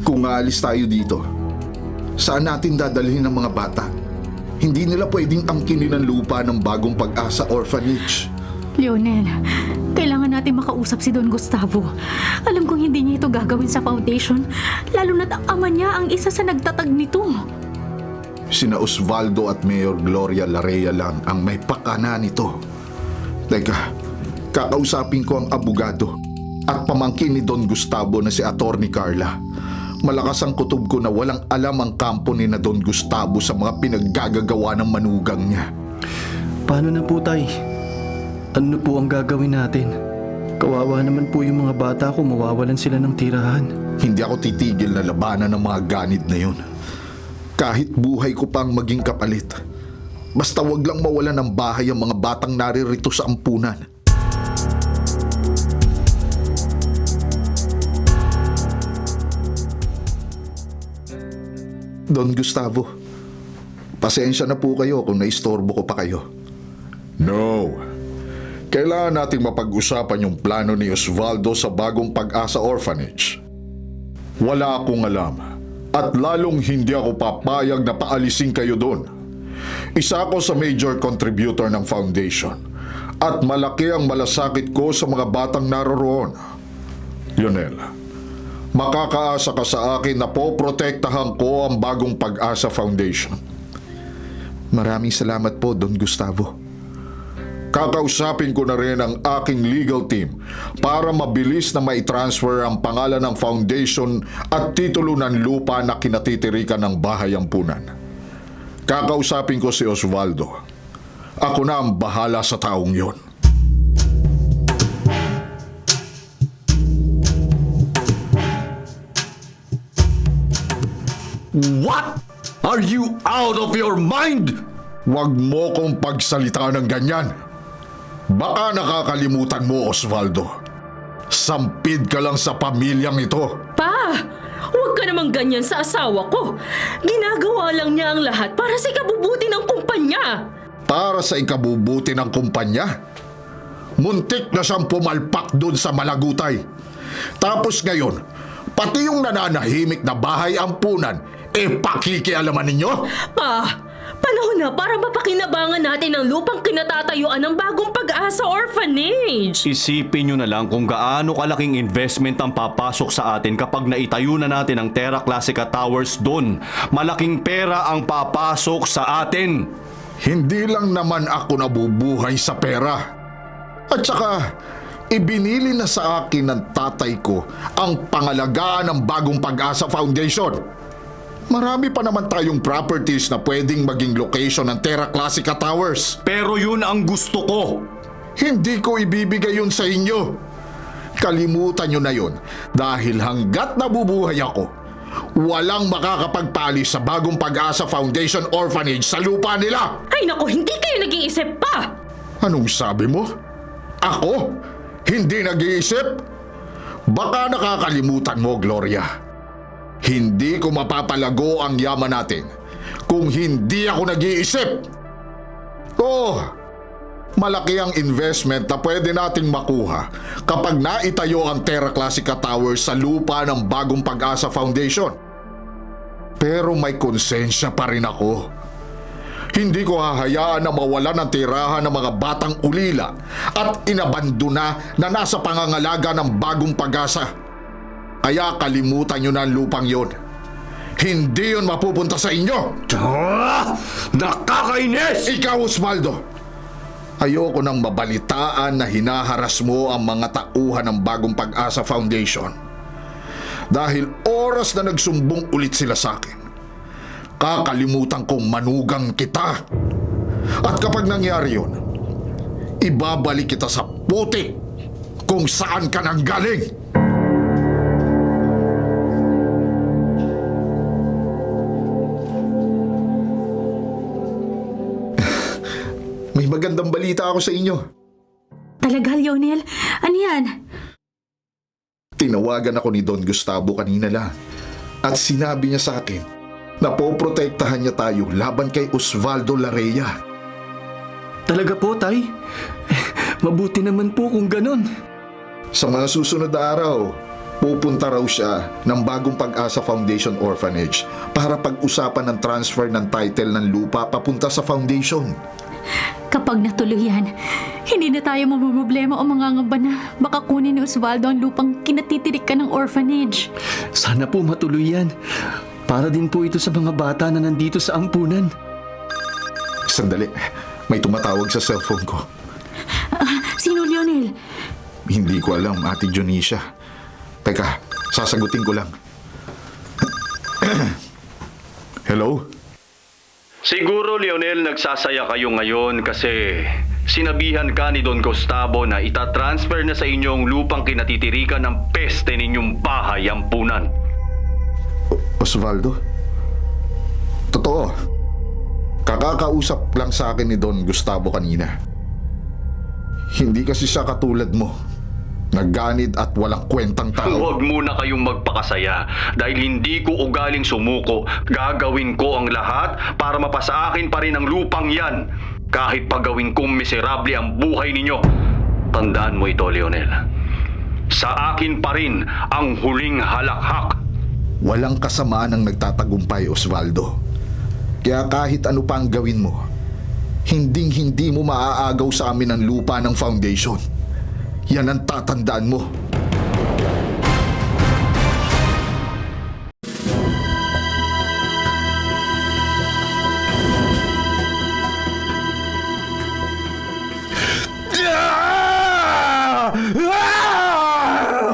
Kung aalis tayo dito, saan natin dadalhin ang mga bata? Hindi nila pwedeng angkinin ang lupa ng Bagong Pag-asa Orphanage. Lionel, kailangan natin makausap si Don Gustavo. Alam kong hindi niya ito gagawin sa foundation, lalo na't ang ama niya ang isa sa nagtatag nito. Sina Osvaldo at Mayor Gloria Larea lang ang may pakana nito. Teka, kakausapin ko ang abogado at pamangkin ni Don Gustavo na si Atty. Carla. Malakas ang kutob ko na walang alam ang kampo ni na Don Gustavo sa mga pinaggagagawa ng manugang niya. Paano na po, Tay? Ano po ang gagawin natin? Kawawa naman po yung mga bata kung mawawalan sila ng tirahan. Hindi ako titigil na labanan ng mga ganid na yun. Kahit buhay ko pang maging kapalit. Basta wag lang mawalan ng bahay ang mga batang naririto sa ampunan. Don Gustavo, pasensya na po kayo kung naistorbo ko pa kayo. No. Kailangan nating mapag-usapan yung plano ni Osvaldo sa bagong Pag-asa Orphanage. Wala akong alam at lalong hindi ako papayag na paalisin kayo doon. Isa ako sa major contributor ng foundation at malaki ang malasakit ko sa mga batang naroroon. Lionel, makakaasa ka sa akin na poprotektahan ko ang bagong Pag-asa Foundation. Maraming salamat po, Don Gustavo. Kakausapin ko na rin ang aking legal team para mabilis na maitransfer ang pangalan ng foundation at titulo ng lupa na kinatitirikan ng bahay ampunan. Kakausapin ko si Osvaldo. Ako na ang bahala sa taong yon. What? Are you out of your mind? Huwag mo kong pagsalita ng ganyan. Baka nakakalimutan mo, Osvaldo. Sampid ka lang sa pamilyang ito. Pa! Huwag ka namang ganyan sa asawa ko. Ginagawa lang niya ang lahat para sa ikabubuti ng kumpanya. Para sa ikabubuti ng kumpanya? Muntik na siyang pumalpak doon sa Malagutay. Tapos ngayon, pati yung nananahimik na bahay ampunan, pakikialaman ninyo? Pa! Panahon na para mapakinabangan natin ang lupang kinatatayuan ng bagong Pag-asa Orphanage. Isipin nyo na lang kung gaano kalaking investment ang papasok sa atin kapag naitayo na natin ang Terra Classica Towers doon. Malaking pera ang papasok sa atin. Hindi lang naman ako nabubuhay sa pera. At saka, ibinili na sa akin ng tatay ko ang pangalagaan ng bagong Pag-asa Foundation. Marami pa naman tayong properties na pwedeng maging location ng Terra Classica Towers. Pero yun ang gusto ko. Hindi ko ibibigay yun sa inyo. Kalimutan nyo na yun dahil hanggat nabubuhay ako, walang makakapagpalis sa bagong Pag-asa Foundation Orphanage sa lupa nila. Ay naku, hindi kayo nag-iisip pa! Anong sabi mo? Ako? Hindi nag-iisip? Baka nakakalimutan mo, Gloria. Hindi ko mapapalago ang yaman natin kung hindi ako nag-iisip. Oh, malaki ang investment na pwede nating makuha kapag naitayo ang Terra Classica Towers sa lupa ng bagong Pag-asa Foundation. Pero may konsensya pa rin ako. Hindi ko hahayaan na mawalan ng tirahan ng mga batang ulila at inabandona na nasa pangangalaga ng bagong Pag-asa. Kaya kalimutan nyo na ang lupang yon. Hindi yun mapupunta sa inyo. Nakakainis! Ikaw, Osvaldo. Ayoko nang mabalitaan na hinaharas mo ang mga tauhan ng bagong Pag-asa Foundation. Dahil oras na nagsumbong ulit sila sa akin, kakalimutan kong manugang kita. At kapag nangyari yun, ibabalik kita sa putik kung saan ka nang galing. May magandang balita ako sa inyo. Talaga, Lionel? Ano yan? Tinawagan ako ni Don Gustavo kanina lang at sinabi niya sa akin na poprotektahan niya tayo laban kay Osvaldo Larea. Talaga po, Tay? Mabuti naman po kung ganon. Sa mga susunod na araw, pupunta raw siya ng bagong Pag-asa Foundation Orphanage para pag-usapan ng transfer ng title ng lupa papunta sa foundation. Kapag natuloy yan, hindi na tayo mamumroblema o mangangamba na baka kunin ni Osvaldo ang lupang kinatitirikan ng orphanage. Sana po matuloy yan. Para din po ito sa mga bata na nandito sa ampunan. Sandali, may tumatawag sa cellphone ko. Sino, Lionel? Hindi ko alam, Ate Dionisia. Teka, sasagutin ko lang. Hello? Siguro, Lionel, nagsasaya kayo ngayon kasi sinabihan ka ni Don Gustavo na itatransfer na sa inyong lupang kinatitirikan ng peste ninyong bahay ampunan. Osvaldo? Totoo. Kakakausap lang sa akin ni Don Gustavo kanina. Hindi kasi siya katulad mo. Nagganid at walang kwentang tao. Huwag muna kayong magpakasaya dahil hindi ko ugaling sumuko. Gagawin ko ang lahat para mapasa akin pa rin ang lupang yan. Kahit pagawin kong miserable ang buhay ninyo. Tandaan mo ito, Leonel. Sa akin pa rin ang huling halakhak. Walang kasamaan ang nagtatagumpay, Osvaldo. Kaya kahit ano pa ang gawin mo, hinding-hindi mo maaagaw sa amin ang lupa ng foundation. Yan ang tatandaan mo.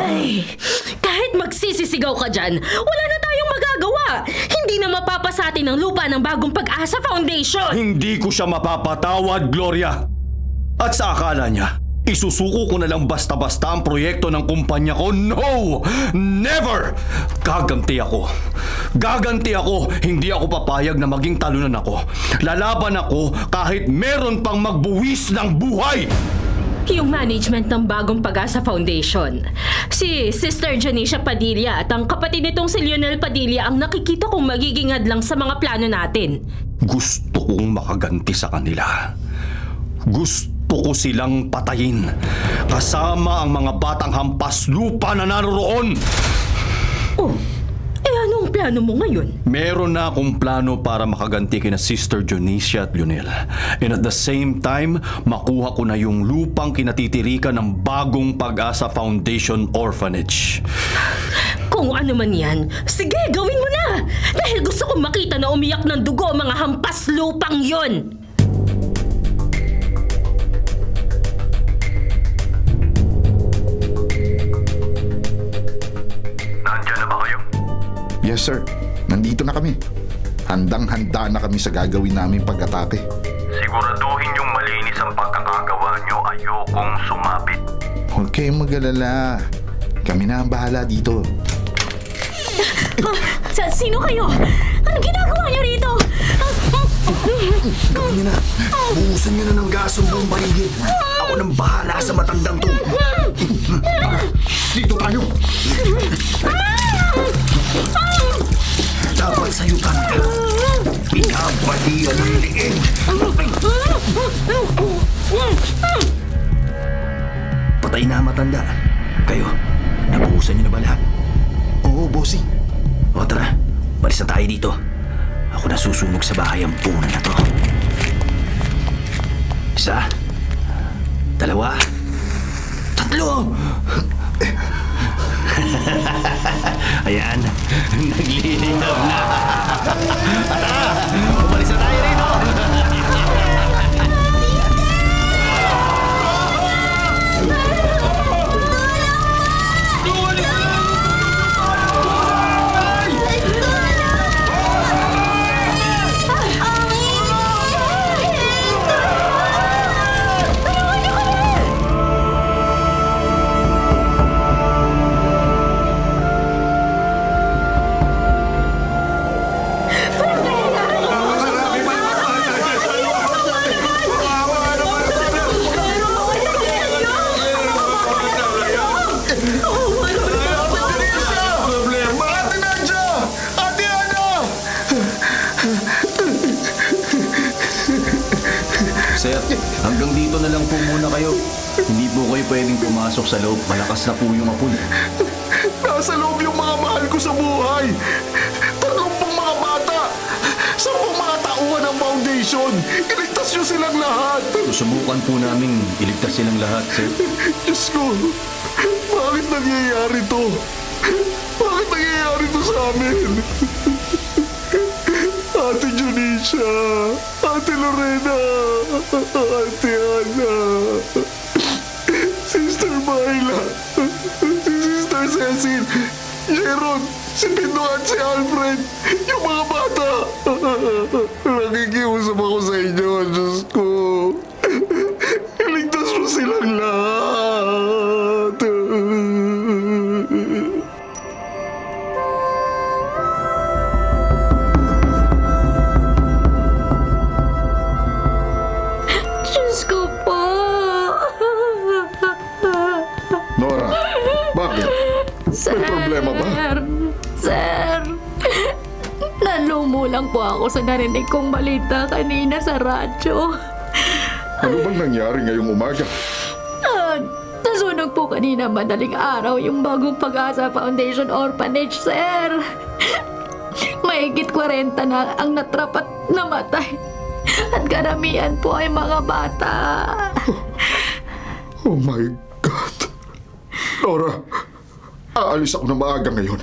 Ay, kahit magsisisigaw ka dyan, wala na tayong magagawa. Hindi na mapapasatin ang lupa ng Bagong Pag-asa Foundation. Hindi ko siya mapapatawad, Gloria. At sa akala niya, isusuko ko na lang basta-basta ang proyekto ng kumpanya ko. No! Never! Gaganti ako. Gaganti ako. Hindi ako papayag na maging talunan ako. Lalaban ako kahit meron pang magbuwis ng buhay. Yung management ng Bagong Pag-asa Foundation. Si Sister Janisha Padilla at ang kapatid nitong si Lionel Padilla ang nakikita kong magiging hadlang sa mga plano natin. Gusto kong makaganti sa kanila. Gusto ko silang patayin. Kasama ang mga batang hampas lupa na naroroon. Oh, anong plano mo ngayon? Meron na akong plano para makaganti kina Sister Jonicia at Lionel. And at the same time, makuha ko na yung lupang kinatitirikan ng Bagong Pag-asa Foundation Orphanage. Kung ano man yan, sige, gawin mo na! Dahil gusto kong makita na umiyak ng dugo ang mga hampas lupang yon! Nandiyan na ba kayo? Yes, sir. Nandito na kami. Handang-handa na kami sa gagawin namin pag-atake. Siguraduhin yung malinis ang pagkakagawa nyo. Ayokong sumabit. Huwag kayong mag-alala. Kami na ang bahala dito. Sino kayo? Anong ginagawa niyo rito? Gawin niyo na. Buhusan niyo na ng gas ang buong paligid. Ako nang bahala sa matandang to. Dito tayo. Dapat sayutan ka. Pinabalian ng liig. Patay na ang matanda. Kayo, nabuhusan niyo na ba lahat? Oo, bossing. O tara, balis na tayo dito. Ako na susunog sa bahay ang punan na to. Isa. Dalawa. Tatlo! Ayan, naglilinaw na. Tara, umalis na tayo rito. Sir, hanggang dito na lang po muna kayo. Hindi po kayo pwedeng pumasok sa loob. Malakas na po yung apoy. Nasa loob yung mga mahal ko sa buhay. 30 mga bata. 10 mga tauhan ng foundation. Iligtas nyo silang lahat. Susubukan po namin iligtas silang lahat, sir. Diyos ko, bakit nangyayari to? Bakit nangyayari to sa amin? Ate Jonicia, Ate Lorena, Ate Ana, Sister Myla, si Sister Cecil, Jeron, si Pino at si Alfred, yung mga bata. Nakikiusap ako sa inyo, Diyos ko. Iligtas mo silang lahat. Diyos ko po. Nora, bakit? Sir, May problema ba? Sir, nalumulang po ako sa narinig kong balita kanina sa radyo. Ano bang nangyari ngayong umaga? kanina madaling araw yung Bagong Pag-asa Foundation Orphanage, sir. Mahigit 40 na ang natrap at namatay. At karamihan po ay mga bata. Oh my God. Laura, aalis ako na maaga ngayon.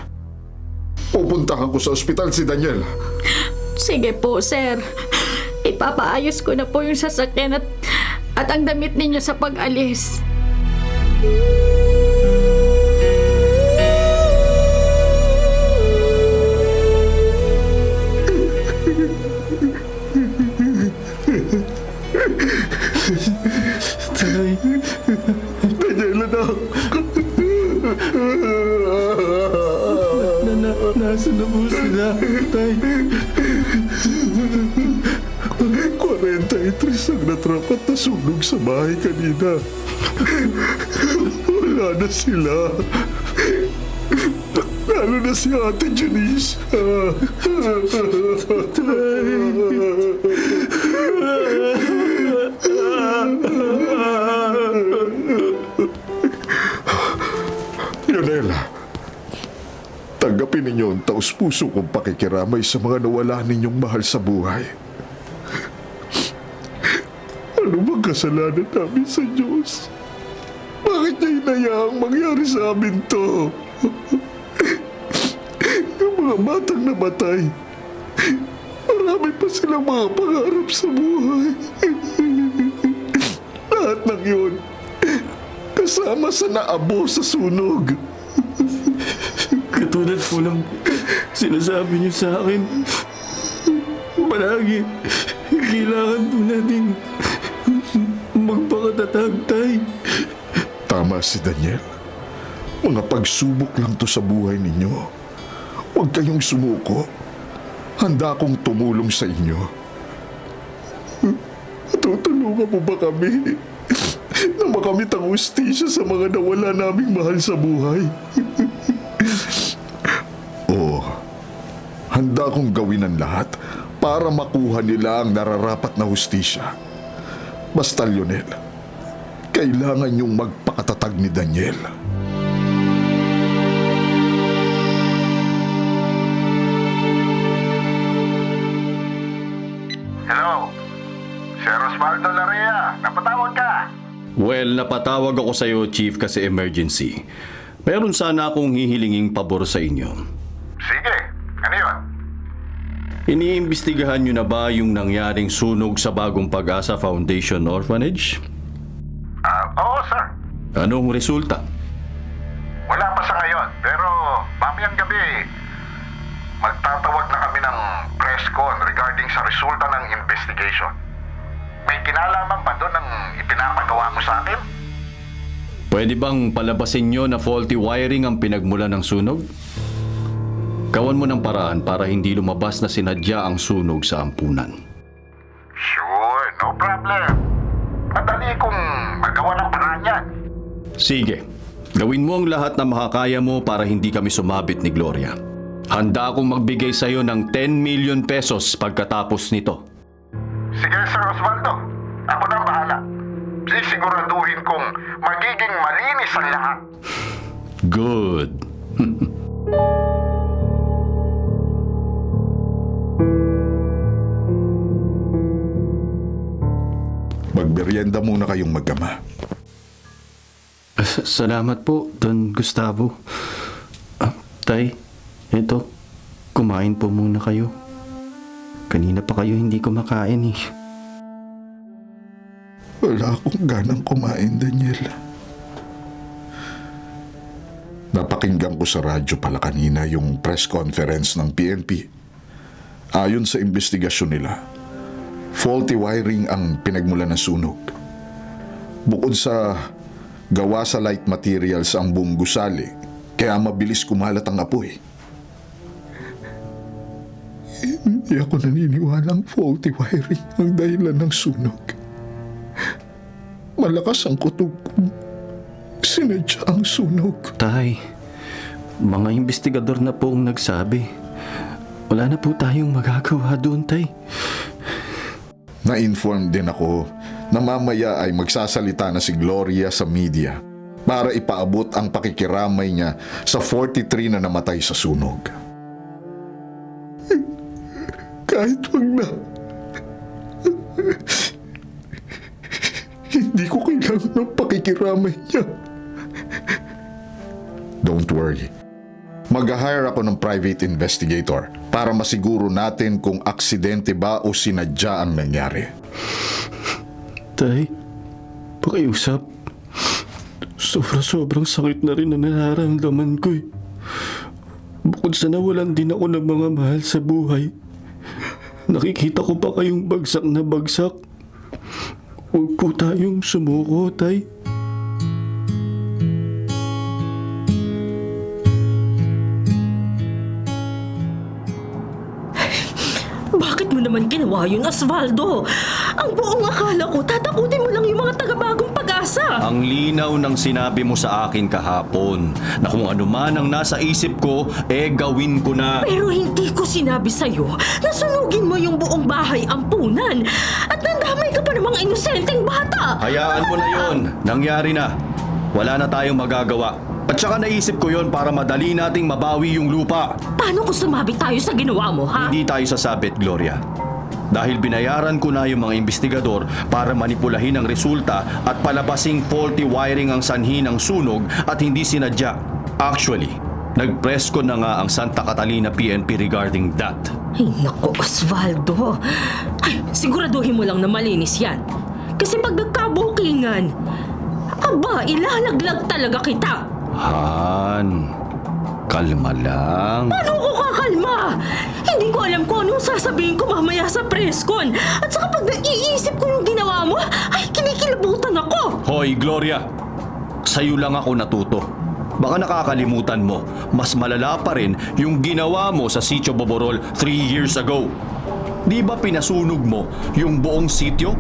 Pupuntahan ko sa ospital si Daniel. Sige po, sir. Ipapaayos ko na po yung sasakyan at ang damit ninyo sa pag-alis. Tay, Daniel, anak. nasa na po sila, Tay? 43 ang natrap at nasunog sa bahay kanina. Wala na sila. Lalo na si Ate Janice. Yonela, tanggapin ninyo ang taus-puso kong pakikiramay sa mga nawala ninyong mahal sa buhay. Ano bang kasalanan namin sa Diyos? Bakit niya hinayaang mangyari sa amin to? Yung mga batang namatay, marami pa silang mga pangarap sa buhay. Lahat ng yun, kasama sa naabo sa sunog. Katulad po ng sinasabi niyo sa akin, palagi, kailangan po natin magpakatatag, Tay. Tama si Daniel. Mga pagsubok lang to sa buhay ninyo. Huwag kayong sumuko. Handa akong tumulong sa inyo. Tutulungan mo ba kami na makamit ang hustisya sa mga nawala naming mahal sa buhay? Oo. Handa akong gawin ang lahat para makuha nila ang nararapat na hustisya. Basta, Lionel, kailangan yung magpakatatag ni Daniel. Hello? Sir Osvaldo Larea, napatawag ka? Well, napatawag ako sa iyo, Chief, kasi emergency. Meron sana akong hihilinging pabor sa inyo. Sige, ano yun? Iniimbestigahan niyo na ba yung nangyaring sunog sa Bagong Pag-asa Foundation Orphanage? Oo, sir. Anong resulta? Wala pa sa ngayon, pero mamayang gabi, magtatawag na kami ng press con regarding sa resulta ng investigation. May kinalaman ba doon ang ipinapagawa mo sa atin? Pwede bang palabasin niyo na faulty wiring ang pinagmulan ng sunog? Gawan mo ng paraan para hindi lumabas na sinadya ang sunog sa ampunan. Sure, no problem. Madali kong magawa ng paraan yan. Sige, gawin mo ang lahat na makakaya mo para hindi kami sumabit ni Gloria. Handa akong magbigay sa iyo ng 10 million pesos pagkatapos nito. Sige, Sir Osvaldo. Ako na ang bahala. Sisiguraduhin kong magiging malinis ang lahat. Good. Magmerienda muna kayong mag-ama. Salamat po, Don Gustavo. Tay, ito, kumain po muna kayo. Kanina pa kayo hindi kumakain eh. Wala akong ganang kumain, Daniel. Napakinggan ko sa radyo pala kanina yung press conference ng PNP. Ayon sa investigasyon nila, faulty wiring ang pinagmulan ng sunog. Bukod sa gawa sa light materials ang buong gusali, kaya mabilis kumalat ang apoy. Hindi ako naniniwalang faulty wiring ang dahilan ng sunog. Malakas ang kutob kong sinadya ang sunog. Tay, mga investigador na po ang nagsabi. Wala na po tayong magagawa doon, Tay. Na-inform din ako na mamaya ay magsasalita na si Gloria sa media para ipaabot ang pakikiramay niya sa 43 na namatay sa sunog. Kahit wag na. Hindi ko kailangan ng pakikiramay niya. Don't worry. Mag-hire ako ng private investigator para masiguro natin kung aksidente ba o sinadya ang nangyari. Tay, pakiusap. Sobrang sakit na rin na nararamdaman ko eh. Bukod sa nawalan din ako ng mga mahal sa buhay, nakikita ko pa kayong bagsak na bagsak. Huwag po tayong sumuko, Tay. Bakit mo naman ginawa yun, Osvaldo? Ang buong akala ko, tatakutin mo lang yung mga taga-bagong pag-asa. Ang linaw ng sinabi mo sa akin kahapon na kung ano man ang nasa isip ko, gawin ko na. Pero hindi ko sinabi sa'yo na sunugin mo yung buong bahay ampunan at nandamay ka pa namang inosenteng bata. Hayaan mo na yon. Nangyari na. Wala na tayong magagawa. At saka naisip ko yon para madali nating mabawi yung lupa. Paano kung sumabit tayo sa ginawa mo, ha? Hindi tayo sasabit, Gloria. Dahil binayaran ko na yung mga investigador para manipulahin ang resulta at palabasing faulty wiring ang sanhi ng sunog at hindi sinadya. Actually, nag-press ko na nga ang Santa Catalina PNP regarding that. Ay, naku, Osvaldo. Ay, siguraduhin mo lang na malinis yan. Kasi pag nagkabukingan, aba, ilalaglag talaga kita. Han, kalma lang. Paano ko kakalma? Hindi ko alam kung anong sasabihin ko mamaya sa presscon. At saka pag naiisip ko yung ginawa mo, ay kinikilabutan ako. Hoy, Gloria. Sa'yo lang ako natuto. Baka nakakalimutan mo, mas malala pa rin yung ginawa mo sa Sitio Boborol 3 years ago. Di ba pinasunog mo yung buong sitio?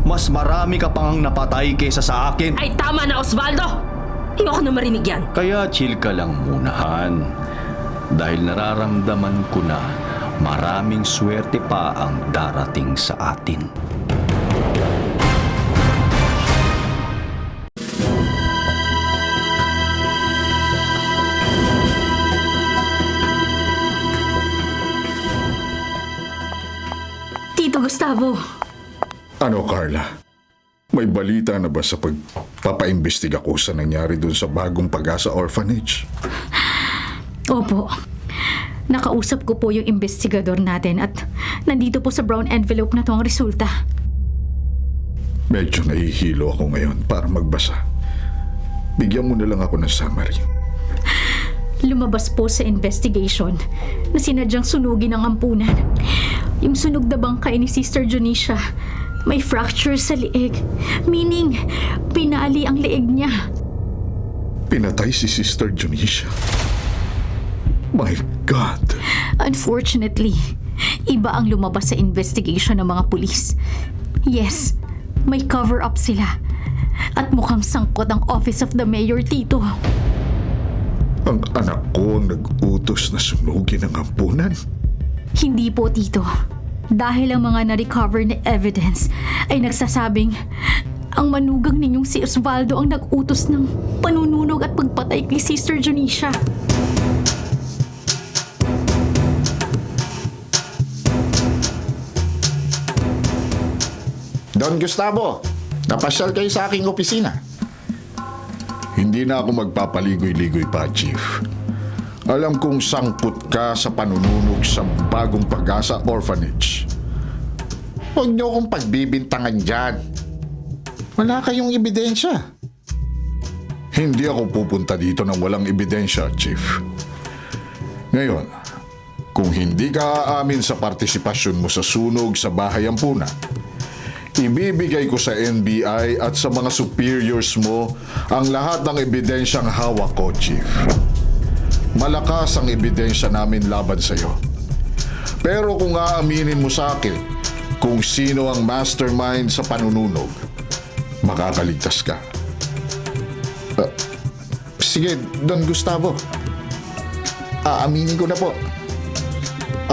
Mas marami ka pang napatay kaysa sa akin. Ay, tama na, Osvaldo. Ayoko na marinig yan. Kaya chill ka lang muna, Han. Dahil nararamdaman ko na maraming swerte pa ang darating sa atin. Tito Gustavo, Ano, Carla? May balita na ba sa pagpapaimbestiga ko sa nangyari dun sa Bagong Pag-asa Orphanage? opo. Nakausap ko po yung investigador natin at nandito po sa brown envelope na to ang resulta. Medyo nahihilo ako ngayon para magbasa. Bigyan mo na lang ako ng summary. Lumabas po sa investigation na sinadyang sunugin ang ampunan. Yung sunog na bangkay ni Sister Jonicia, may fracture sa lieg. Meaning, pinali ang lieg niya. Pinatay si Sister Jonicia. My God! Unfortunately, iba ang lumabas sa investigation ng mga pulis. Yes, may cover-up sila. At mukhang sangkot ang Office of the Mayor, Tito. Ang anak ko ang nag-utos na sunugin ang ampunan. Hindi po, Tito. Dahil ang mga na-recover na evidence ay nagsasabing ang manugang ninyong si Osvaldo ang nag-utos ng panununog at pagpatay kay Sister Jonicia. Don Gustavo, napasyal kayo sa aking opisina. Hindi na ako magpapaligoy-ligoy pa, Chief. Alam kong sangkot ka sa panununog sa Bagong Pag-asa Orphanage. Huwag niyo akong pagbibintangan dyan. Wala kayong ebidensya. Hindi ako pupunta dito ng walang ebidensya, Chief. Ngayon, kung hindi ka aamin sa partisipasyon mo sa sunog sa bahay ampunan, ibibigay ko sa NBI at sa mga superiors mo ang lahat ng ebidensyang hawak ko, Chief. Malakas ang ebidensya namin laban sa iyo. Pero kung aaminin mo sa akin kung sino ang mastermind sa panununog, makakaligtas ka. Sige, Don Gustavo. Aaminin ko na po.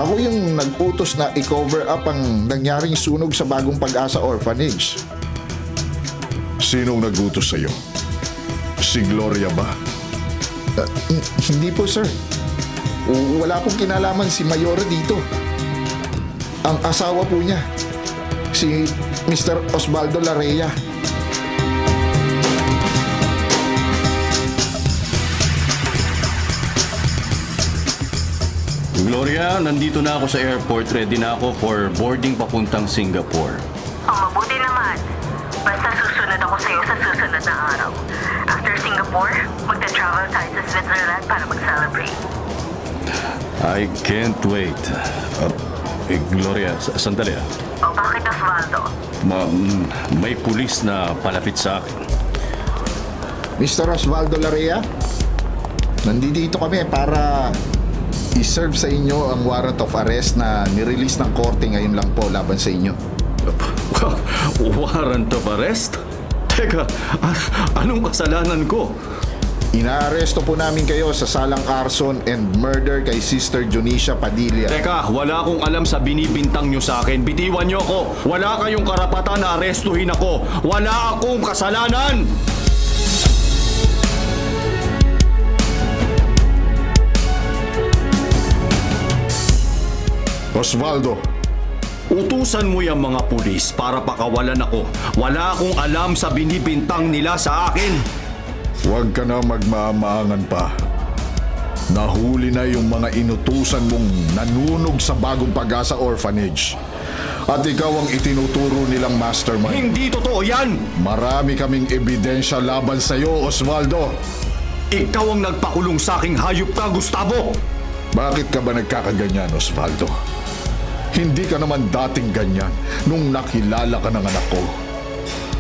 Ako yung nag-utos na i-cover up ang nangyaring sunog sa Bagong Pag-asa Orphanage. Sinong nagutos sa iyo? Si Gloria ba? Hindi po, sir. Wala pong kinalaman si Mayora dito. Ang asawa po niya, si Mr. Osvaldo Larea. Gloria, nandito na ako sa airport. Ready na ako for boarding papuntang Singapore. Ang mabuti naman. Basta susunod ako sa'yo sa susunod na araw. After Singapore, magta-travel tayo sa Switzerland para mag-celebrate. I can't wait. Gloria, sandali ah. O bakit, Osvaldo? May pulis na palapit sa akin. Mr. Osvaldo Larea, nandito kami para i-serve sa inyo ang warrant of arrest na nirelease ng korte ngayon lang po laban sa inyo. Warrant of arrest? Teka, anong kasalanan ko? Inaaresto po namin kayo sa salang arson and murder kay Sister Junicia Padilla. Teka, wala akong alam sa binibintang nyo sa akin. Bitiwan nyo ako. Wala kayong karapatan na arestuhin ako. Wala akong kasalanan! Osvaldo, Utusan mo yung mga pulis para pakawalan ako. Wala akong alam sa binibintang nila sa akin. huwag ka na magmaamaangan pa. Nahuli na yung mga inutusan mong nanunog sa Bagong Pag-asa Orphanage. At ikaw ang itinuturo nilang mastermind. Hindi totoo yan! Marami kaming ebidensya laban sa'yo, Osvaldo. Ikaw ang nagpakulong sa aking hayop ka, Gustavo! Bakit ka ba nagkakaganyan, Osvaldo? Hindi ka naman dating ganyan nung nakilala ka ng anak ko.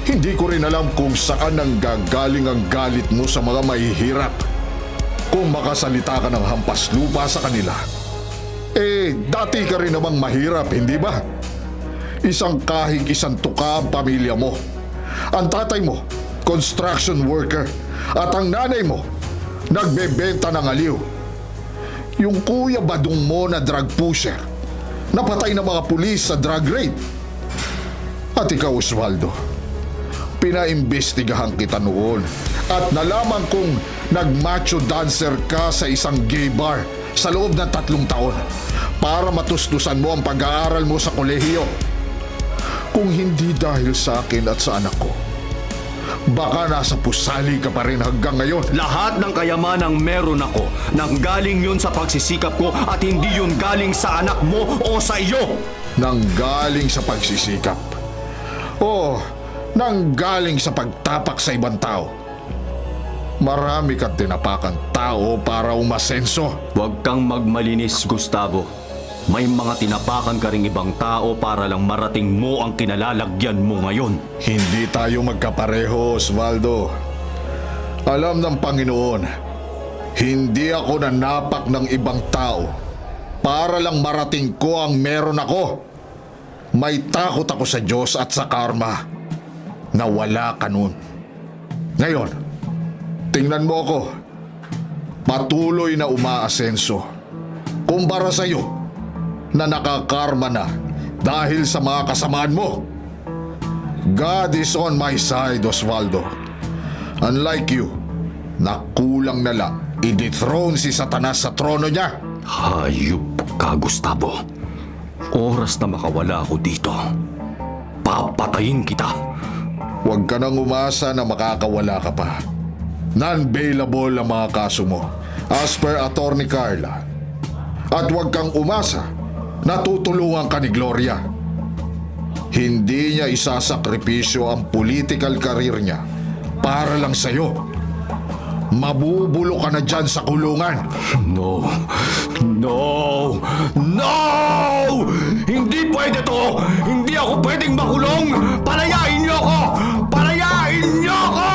Hindi ko rin alam kung saan ang gagaling ang galit mo sa mga mahihirap. Kung makasalita ka ng hampas lupa sa kanila. Dati ka rin namang mahirap, hindi ba? Isang kahig, isang tuka ang pamilya mo. Ang tatay mo, construction worker. At ang nanay mo, nagbebenta ng aliw. Yung kuya badong mo na drug pusher, napatay ng mga pulis sa drug raid. At ikaw, Osvaldo, pinaimbestigahan kita noon at nalaman kong nagmacho dancer ka sa isang gay bar sa loob ng 3 taon para matustusan mo ang pag-aaral mo sa kolehiyo. Kung hindi dahil sa akin at sa anak ko, baka nasa pusali ka pa rin hanggang ngayon. Lahat ng kayamanang meron ako, nanggaling yun sa pagsisikap ko at hindi yun galing sa anak mo o sa iyo. Nanggaling sa pagsisikap. O, nanggaling sa pagtapak sa ibang tao. Marami kang tinapakang tao para umasenso. Huwag kang magmalinis, Gustavo. May mga tinapakan ka ring ibang tao para lang marating mo ang kinalalagyan mo ngayon. Hindi tayo magkapareho, Osvaldo. Alam ng Panginoon, hindi ako nanapak ng ibang tao para lang marating ko ang meron ako. May takot ako sa Diyos at sa karma na wala ka nun. Ngayon, tingnan mo ako. Patuloy na umaasenso. Kumpara sa'yo, na nakakarma na dahil sa mga kasamaan mo. God is on my side, Osvaldo. Unlike you, nakulang na lang i-dethrone si Satanas sa trono niya. Hayop ka, Gustavo. Oras na makawala ako dito. Papatayin kita. Huwag ka nang umasa na makakawala ka pa. Non-bailable ang mga kaso mo, as per Attorney Carla. At huwag kang umasa natutulungan ka ni Gloria. Hindi niya isasakripisyo ang political career niya para lang sa'yo. Mabubulo ka na dyan sa kulungan. No! No! No! Hindi pwede to! Hindi ako pwedeng makulong! Palayain niyo ako! Palayain niyo ako!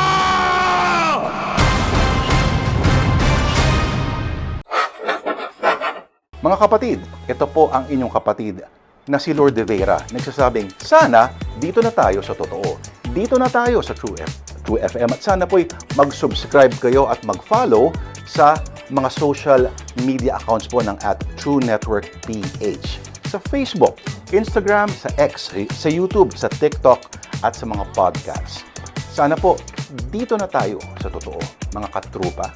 Mga kapatid, ito po ang inyong kapatid na si Lord De Vera. Nagsasabing, sana dito na tayo sa totoo. Dito na tayo sa True FM. At sana po'y mag-subscribe kayo at mag-follow sa mga social media accounts po ng @TrueNetworkPH. Sa Facebook, Instagram, sa X, sa YouTube, sa TikTok, at sa mga podcasts. Sana po, dito na tayo sa totoo, mga katrupa.